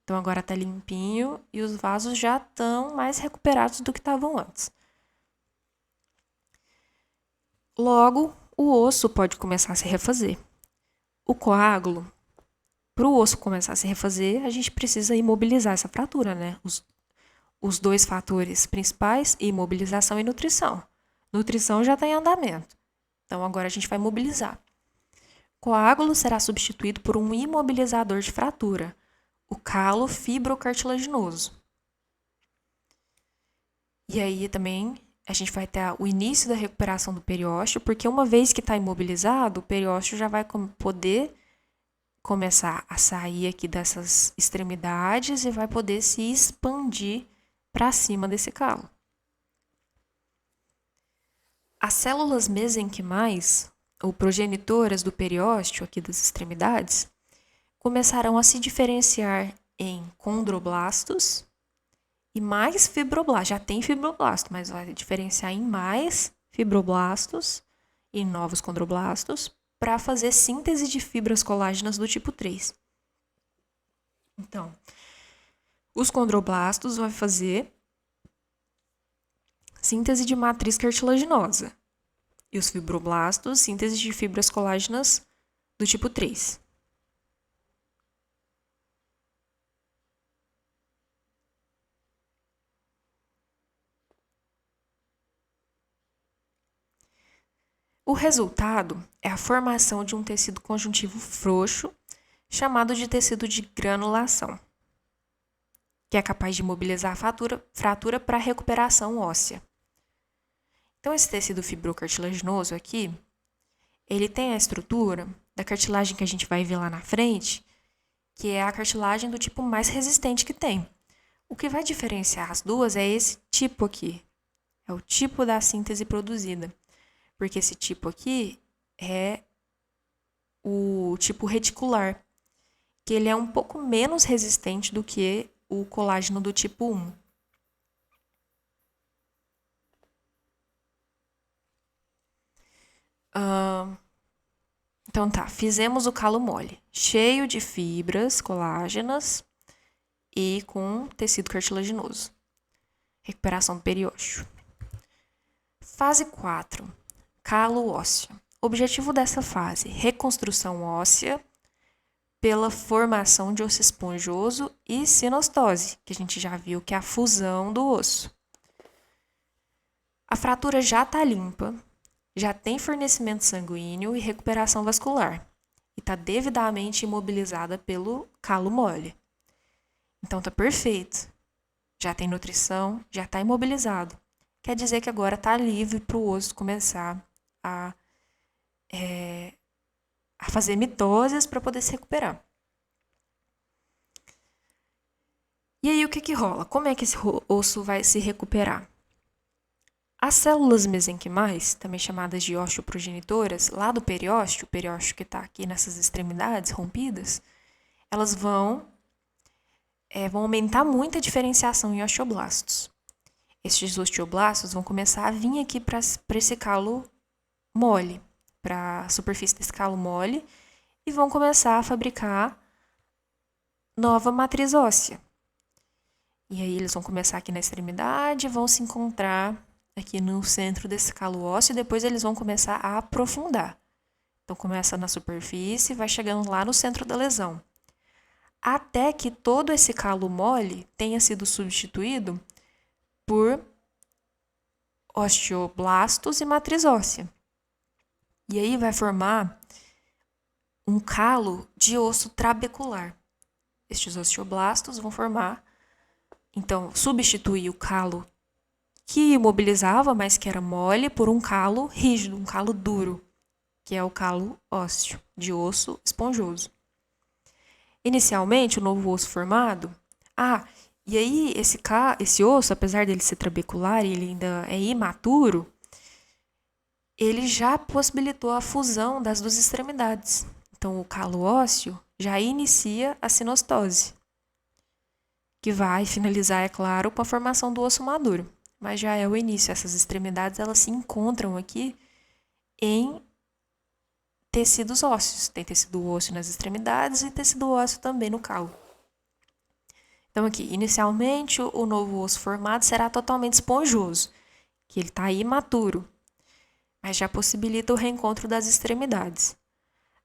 Então, agora está limpinho e os vasos já estão mais recuperados do que estavam antes. Logo, o osso pode começar a se refazer. O coágulo, para o osso começar a se refazer, a gente precisa imobilizar essa fratura, né? Os dois fatores principais, imobilização e nutrição. Nutrição já está em andamento. Então, agora a gente vai mobilizar. Coágulo será substituído por um imobilizador de fratura, o calo fibrocartilaginoso. E aí também a gente vai ter o início da recuperação do periósteo, porque uma vez que está imobilizado, o periósteo já vai poder começar a sair aqui dessas extremidades e vai poder se expandir para cima desse calo. As células mesenquimais, ou progenitoras do periósteo aqui das extremidades, começarão a se diferenciar em condroblastos e mais fibroblastos. Já tem fibroblasto, mas vai diferenciar em mais fibroblastos e novos condroblastos para fazer síntese de fibras colágenas do tipo 3. Então, os condroblastos vão fazer síntese de matriz cartilaginosa e os fibroblastos, síntese de fibras colágenas do tipo 3. O resultado é a formação de um tecido conjuntivo frouxo, chamado de tecido de granulação, que é capaz de mobilizar a fratura para recuperação óssea. Então, esse tecido fibrocartilaginoso aqui, ele tem a estrutura da cartilagem que a gente vai ver lá na frente, que é a cartilagem do tipo mais resistente que tem. O que vai diferenciar as duas é esse tipo aqui, é o tipo da síntese produzida. Porque esse tipo aqui é o tipo reticular, que ele é um pouco menos resistente do que o colágeno do tipo 1. Então tá, fizemos o calo mole, cheio de fibras colágenas e com tecido cartilaginoso. Recuperação do periósteo. Fase 4. Calo ósseo. Objetivo dessa fase: reconstrução óssea pela formação de osso esponjoso e sinostose, que a gente já viu que é a fusão do osso. A fratura já está limpa, já tem fornecimento sanguíneo e recuperação vascular, e está devidamente imobilizada pelo calo mole. Então está perfeito. Já tem nutrição, já está imobilizado. Quer dizer que agora está livre para o osso começar a fazer mitoses para poder se recuperar. E aí o que rola? Como é que esse osso vai se recuperar? As células mesenquimais, também chamadas de osteoprogenitoras, lá do periósteo, o periósteo que está aqui nessas extremidades rompidas, elas vão aumentar muito a diferenciação em osteoblastos. Estes osteoblastos vão começar a vir aqui para esse calo mole, para a superfície desse calo mole, e vão começar a fabricar nova matriz óssea. E aí eles vão começar aqui na extremidade, vão se encontrar aqui no centro desse calo ósseo, e depois eles vão começar a aprofundar. Então começa na superfície, vai chegando lá no centro da lesão. Até que todo esse calo mole tenha sido substituído por osteoblastos e matriz óssea. E aí vai formar um calo de osso trabecular. Estes osteoblastos vão formar, então, substituir o calo que imobilizava, mas que era mole, por um calo rígido, um calo duro, que é o calo ósseo, de osso esponjoso. Inicialmente, o novo osso formado... e aí esse osso, apesar dele ser trabecular e ele ainda é imaturo, ele já possibilitou a fusão das duas extremidades. Então, o calo ósseo já inicia a sinostose, que vai finalizar, é claro, com a formação do osso maduro. Mas já é o início. Essas extremidades, elas se encontram aqui em tecidos ósseos. Tem tecido ósseo nas extremidades e tecido ósseo também no calo. Então, aqui, inicialmente, o novo osso formado será totalmente esponjoso, que ele está imaturo, mas já possibilita o reencontro das extremidades.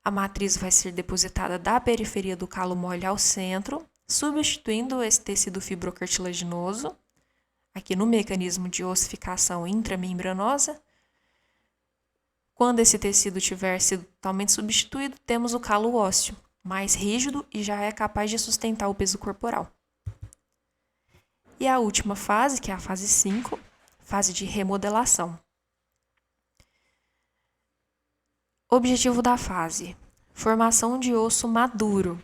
A matriz vai ser depositada da periferia do calo mole ao centro, substituindo esse tecido fibrocartilaginoso, aqui no mecanismo de ossificação intramembranosa. Quando esse tecido tiver sido totalmente substituído, temos o calo ósseo, mais rígido e já é capaz de sustentar o peso corporal. E a última fase, que é a fase 5, fase de remodelação. Objetivo da fase: formação de osso maduro,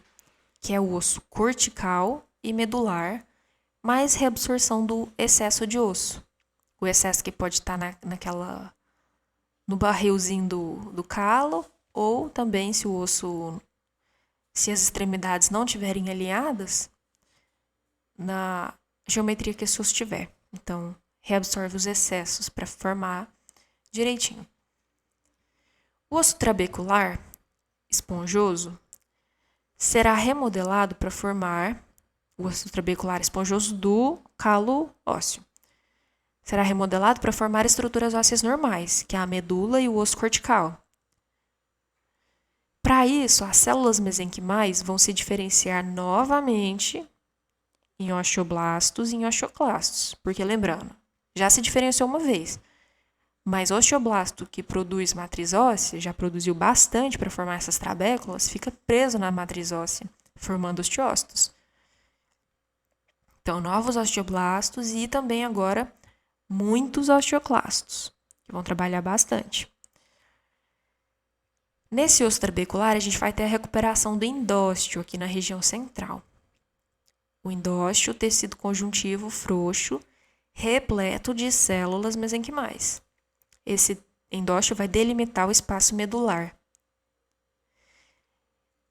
que é o osso cortical e medular, mais reabsorção do excesso de osso. O excesso que pode estar no barrilzinho do calo, ou também se as extremidades não estiverem alinhadas, na geometria que esse osso tiver. Então, reabsorve os excessos para formar direitinho. O osso trabecular esponjoso será remodelado para formar o osso trabecular esponjoso do calo ósseo. Será remodelado para formar estruturas ósseas normais, que é a medula e o osso cortical. Para isso, as células mesenquimais vão se diferenciar novamente em osteoblastos e em osteoclastos, porque lembrando, já se diferenciou uma vez, mas o osteoblasto que produz matriz óssea, já produziu bastante para formar essas trabéculas, fica preso na matriz óssea, formando osteócitos. Então, novos osteoblastos e também agora muitos osteoclastos, que vão trabalhar bastante. Nesse osso trabecular, a gente vai ter a recuperação do endósteo aqui na região central. O endósteo, tecido conjuntivo frouxo, repleto de células mesenquimais. Esse endósteo vai delimitar o espaço medular.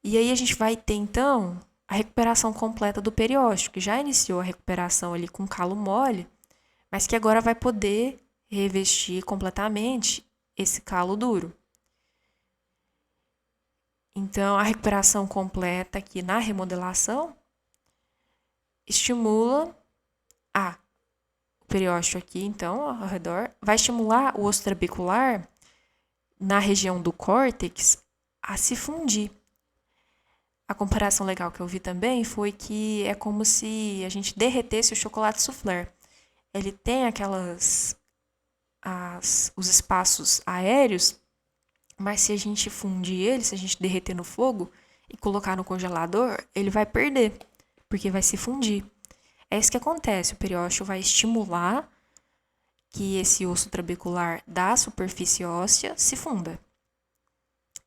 E aí a gente vai ter, então, a recuperação completa do periósteo, que já iniciou a recuperação ali com calo mole, mas que agora vai poder revestir completamente esse calo duro. Então, a recuperação completa aqui na remodelação estimula o periósteo aqui, então, ao redor, vai estimular o osso trabecular na região do córtex a se fundir. A comparação legal que eu vi também foi que é como se a gente derretesse o chocolate soufflé. Ele tem os espaços aéreos, mas se a gente fundir ele, se a gente derreter no fogo e colocar no congelador, ele vai perder, porque vai se fundir. É isso que acontece, o periósteo vai estimular que esse osso trabecular da superfície óssea se funda.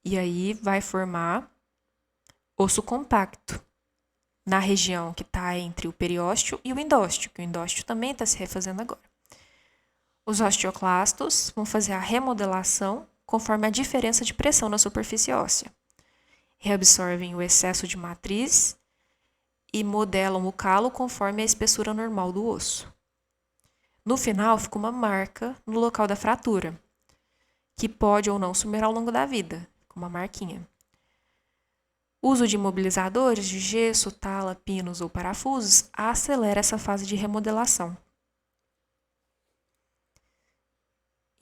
E aí vai formar osso compacto na região que está entre o periósteo e o endósteo, que o endósteo também está se refazendo agora. Os osteoclastos vão fazer a remodelação conforme a diferença de pressão na superfície óssea. reabsorvem o excesso de matriz e modelam o calo conforme a espessura normal do osso. No final, fica uma marca no local da fratura, que pode ou não sumir ao longo da vida, com uma marquinha. O uso de imobilizadores de gesso, tala, pinos ou parafusos acelera essa fase de remodelação.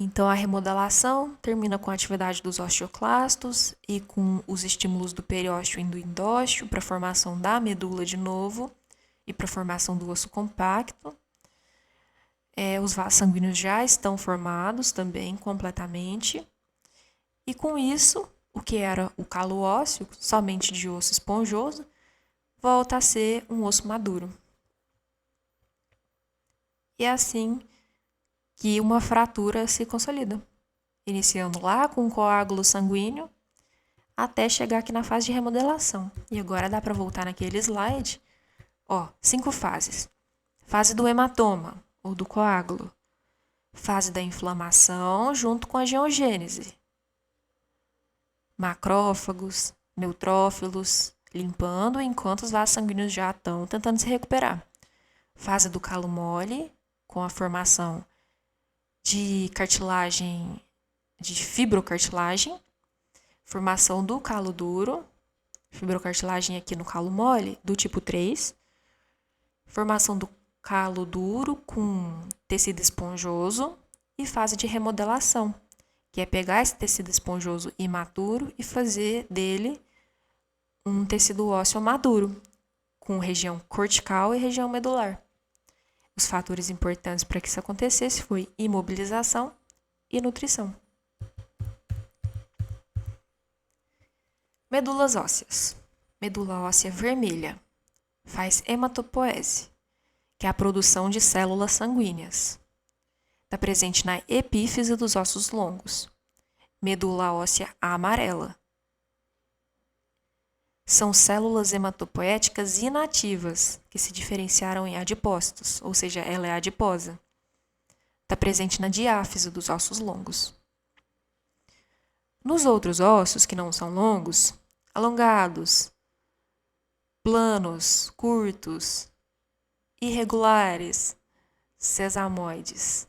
Então, a remodelação termina com a atividade dos osteoclastos e com os estímulos do periósteo e do endósteo para a formação da medula de novo e para a formação do osso compacto. Os vasos sanguíneos já estão formados também completamente. E com isso, o que era o calo ósseo, somente de osso esponjoso, volta a ser um osso maduro. E é assim que uma fratura se consolida, iniciando lá com um coágulo sanguíneo até chegar aqui na fase de remodelação. E agora dá para voltar naquele slide. 5 fases. Fase do hematoma, ou do coágulo. Fase da inflamação junto com a geogênese. Macrófagos, neutrófilos, limpando enquanto os vasos sanguíneos já estão tentando se recuperar. Fase do calo mole, com a formação de cartilagem, de fibrocartilagem, formação do calo duro, fibrocartilagem aqui no calo mole, do tipo 3, formação do calo duro com tecido esponjoso e fase de remodelação, que é pegar esse tecido esponjoso imaturo e fazer dele um tecido ósseo maduro, com região cortical e região medular. Os fatores importantes para que isso acontecesse foi imobilização e nutrição. Medulas ósseas. Medula óssea vermelha. Faz hematopoese, que é a produção de células sanguíneas. Está presente na epífise dos ossos longos. Medula óssea amarela. São células hematopoéticas inativas, que se diferenciaram em adipócitos, ou seja, ela é adiposa. Está presente na diáfise dos ossos longos. Nos outros ossos, que não são longos, alongados, planos, curtos, irregulares, sesamoides.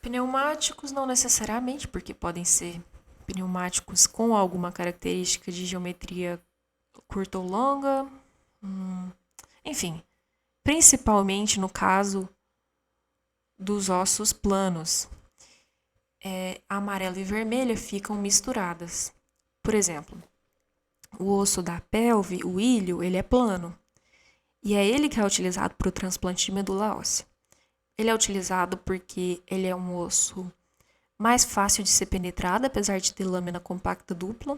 Pneumáticos não necessariamente, porque podem ser pneumáticos com alguma característica de geometria curta ou longa. Enfim, principalmente no caso dos ossos planos. Amarelo e vermelha ficam misturadas. Por exemplo, o osso da pelve, o ilho, ele é plano. E é ele que é utilizado para o transplante de medula óssea. Ele é utilizado porque ele é um osso mais fácil de ser penetrado, apesar de ter lâmina compacta dupla,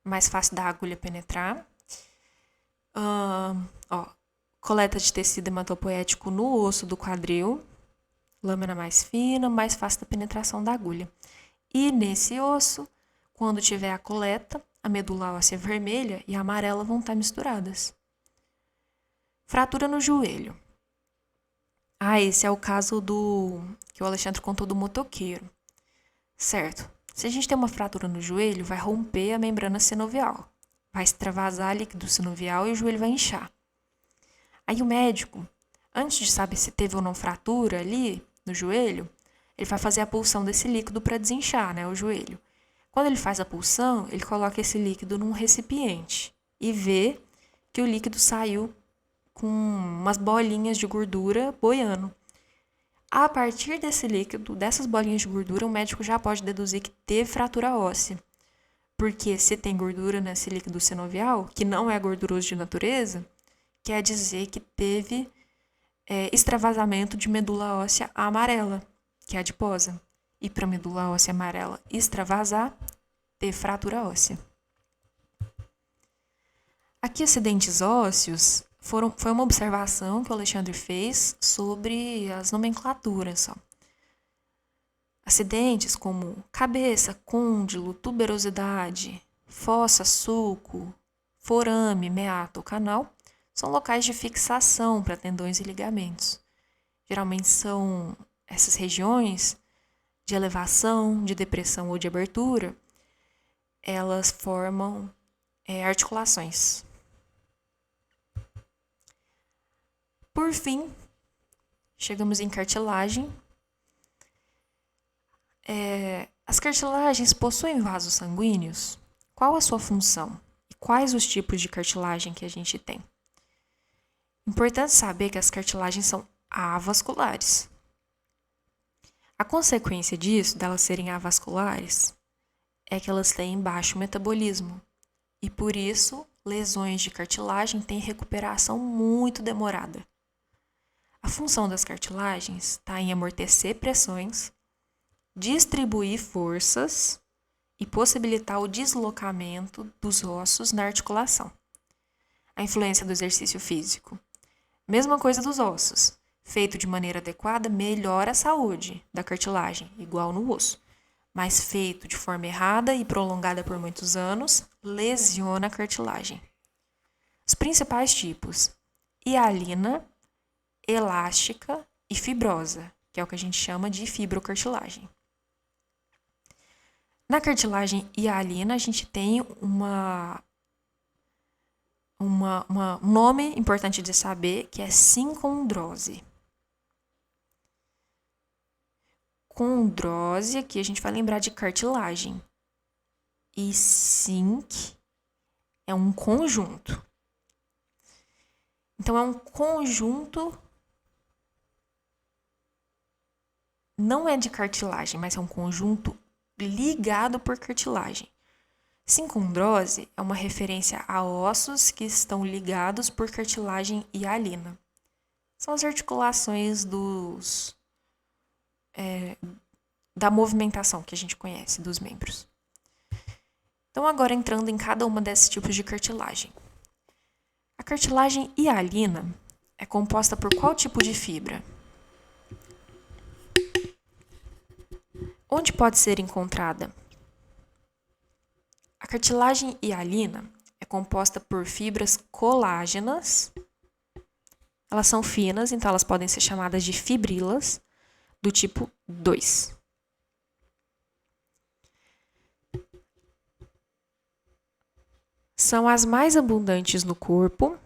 mais fácil da agulha penetrar. Coleta de tecido hematopoético no osso do quadril, lâmina mais fina, mais fácil da penetração da agulha. E nesse osso, quando tiver a coleta, a medula óssea vermelha e a amarela vão estar misturadas. Fratura no joelho. Esse é o caso que o Alexandre contou do motoqueiro. Certo. Se a gente tem uma fratura no joelho, vai romper a membrana sinovial. Vai extravasar líquido sinovial e o joelho vai inchar. Aí o médico, antes de saber se teve ou não fratura ali no joelho, ele vai fazer a punção desse líquido para desinchar, o joelho. Quando ele faz a punção, ele coloca esse líquido num recipiente e vê que o líquido saiu com umas bolinhas de gordura boiando. A partir desse líquido, dessas bolinhas de gordura, o médico já pode deduzir que teve fratura óssea. Porque se tem gordura nesse líquido sinovial, que não é gorduroso de natureza, quer dizer que teve extravasamento de medula óssea amarela, que é adiposa. E para medula óssea amarela extravasar, ter fratura óssea. Aqui, acidentes ósseos foi uma observação que o Alexandre fez sobre as nomenclaturas. Acidentes como cabeça, côndilo, tuberosidade, fossa, sulco, forame, meato ou canal são locais de fixação para tendões e ligamentos. Geralmente são essas regiões de elevação, de depressão ou de abertura, elas formam articulações. Por fim, chegamos em cartilagem. As cartilagens possuem vasos sanguíneos? Qual a sua função? E quais os tipos de cartilagem que a gente tem? Importante saber que as cartilagens são avasculares. A consequência disso, delas serem avasculares, é que elas têm baixo metabolismo. E por isso, lesões de cartilagem têm recuperação muito demorada. A função das cartilagens está em amortecer pressões, distribuir forças e possibilitar o deslocamento dos ossos na articulação. A influência do exercício físico. Mesma coisa dos ossos. Feito de maneira adequada, melhora a saúde da cartilagem, igual no osso. Mas feito de forma errada e prolongada por muitos anos, lesiona a cartilagem. Os principais tipos: hialina, elástica e fibrosa, que é o que a gente chama de fibrocartilagem. Na cartilagem hialina, a gente tem um nome importante de saber, que é sincondrose. Condrose, aqui a gente vai lembrar de cartilagem. E sinc é um conjunto. Então, é um conjunto, não é de cartilagem, mas é um conjunto ligado por cartilagem. Sincondrose é uma referência a ossos que estão ligados por cartilagem hialina. São as articulações da movimentação que a gente conhece dos membros. Então, agora entrando em cada uma desses tipos de cartilagem. A cartilagem hialina é composta por qual tipo de fibra? Onde pode ser encontrada? A cartilagem hialina é composta por fibras colágenas. Elas são finas, então elas podem ser chamadas de fibrilas, do tipo 2. São as mais abundantes no corpo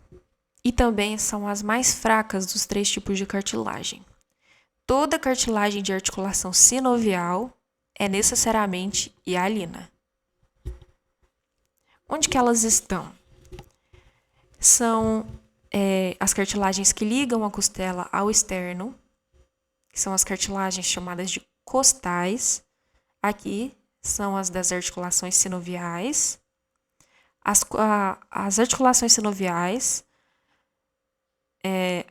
e também são as mais fracas dos 3 tipos de cartilagem. Toda cartilagem de articulação sinovial é necessariamente hialina. Onde que elas estão? São as cartilagens que ligam a costela ao externo, que são as cartilagens chamadas de costais. Aqui são as das articulações sinoviais. As articulações sinoviais,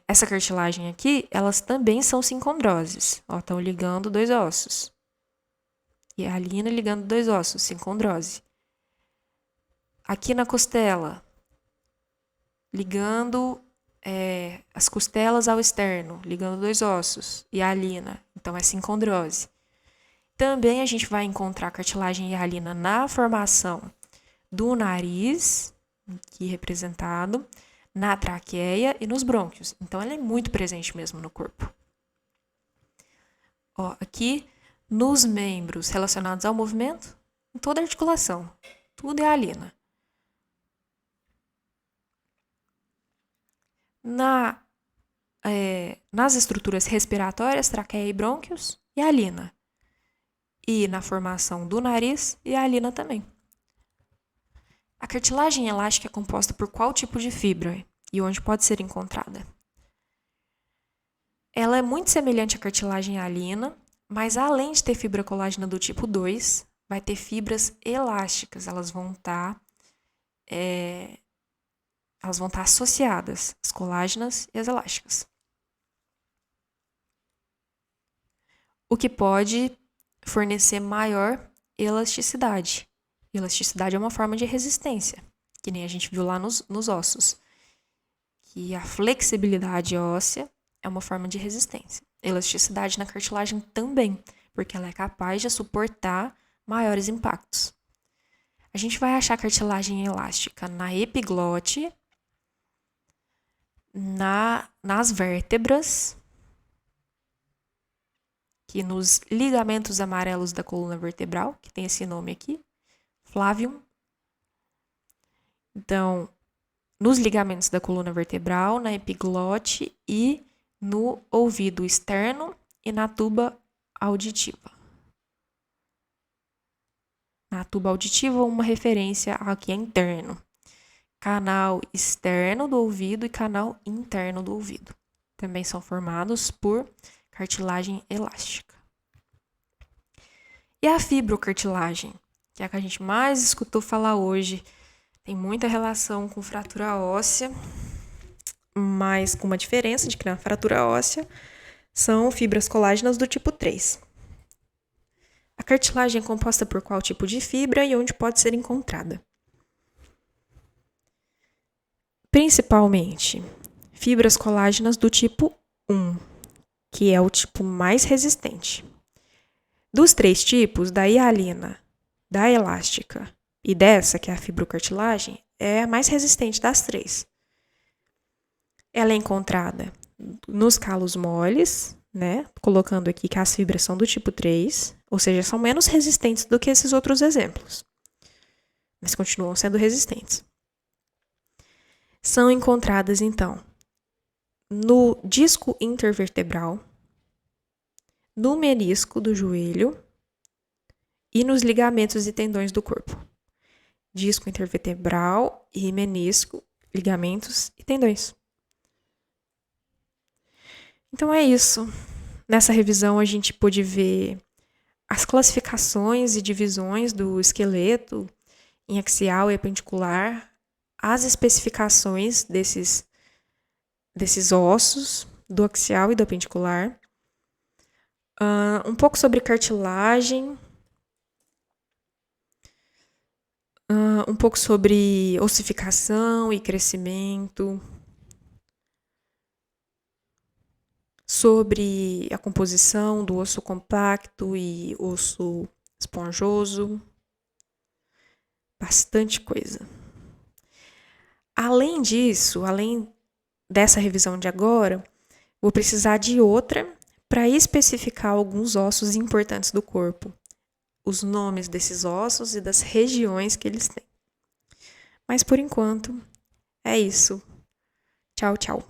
essa cartilagem aqui, elas também são sincondroses. Estão ligando 2 ossos. Hialina ligando 2 ossos, sincondrose. Aqui na costela, ligando as costelas ao externo, ligando 2 ossos, hialina, então é sincondrose. Também a gente vai encontrar cartilagem hialina na formação do nariz, aqui representado, na traqueia e nos brônquios. Então, ela é muito presente mesmo no corpo. Aqui, nos membros relacionados ao movimento, em toda a articulação, tudo é hialina. Nas estruturas respiratórias, traqueia e brônquios, hialina. E na formação do nariz, hialina também. A cartilagem elástica é composta por qual tipo de fibra e onde pode ser encontrada? Ela é muito semelhante à cartilagem hialina, mas além de ter fibra colágena do tipo 2, vai ter fibras elásticas. Elas vão estar associadas, as colágenas e as elásticas. O que pode fornecer maior elasticidade. Elasticidade é uma forma de resistência, que nem a gente viu lá nos ossos. Que a flexibilidade óssea é uma forma de resistência. Elasticidade na cartilagem também, porque ela é capaz de suportar maiores impactos. A gente vai achar cartilagem elástica na epiglote, nas vértebras, que nos ligamentos amarelos da coluna vertebral, que tem esse nome aqui, flavium. Então, nos ligamentos da coluna vertebral, na epiglote e no ouvido externo e na tuba auditiva. Na tuba auditiva, uma referência aqui é interno. Canal externo do ouvido e canal interno do ouvido. Também são formados por cartilagem elástica. E a fibrocartilagem, que é a que a gente mais escutou falar hoje, tem muita relação com fratura óssea, mas com uma diferença de que na fratura óssea são fibras colágenas do tipo 3. A cartilagem é composta por qual tipo de fibra e onde pode ser encontrada? Principalmente fibras colágenas do tipo 1, que é o tipo mais resistente. Dos 3 tipos, da hialina, da elástica e dessa, que é a fibrocartilagem, é a mais resistente das 3. Ela é encontrada nos calos moles, né? Colocando aqui que as fibras são do tipo 3, ou seja, são menos resistentes do que esses outros exemplos, mas continuam sendo resistentes. São encontradas, então, no disco intervertebral, no menisco do joelho e nos ligamentos e tendões do corpo. Disco intervertebral e menisco, ligamentos e tendões. Então é isso. Nessa revisão a gente pôde ver as classificações e divisões do esqueleto em axial e apendicular, as especificações desses ossos, do axial e do apendicular, um pouco sobre cartilagem, um pouco sobre ossificação e crescimento, sobre a composição do osso compacto e osso esponjoso, bastante coisa. Além disso, além dessa revisão de agora, vou precisar de outra para especificar alguns ossos importantes do corpo, os nomes desses ossos e das regiões que eles têm. Mas por enquanto, é isso. Tchau, tchau.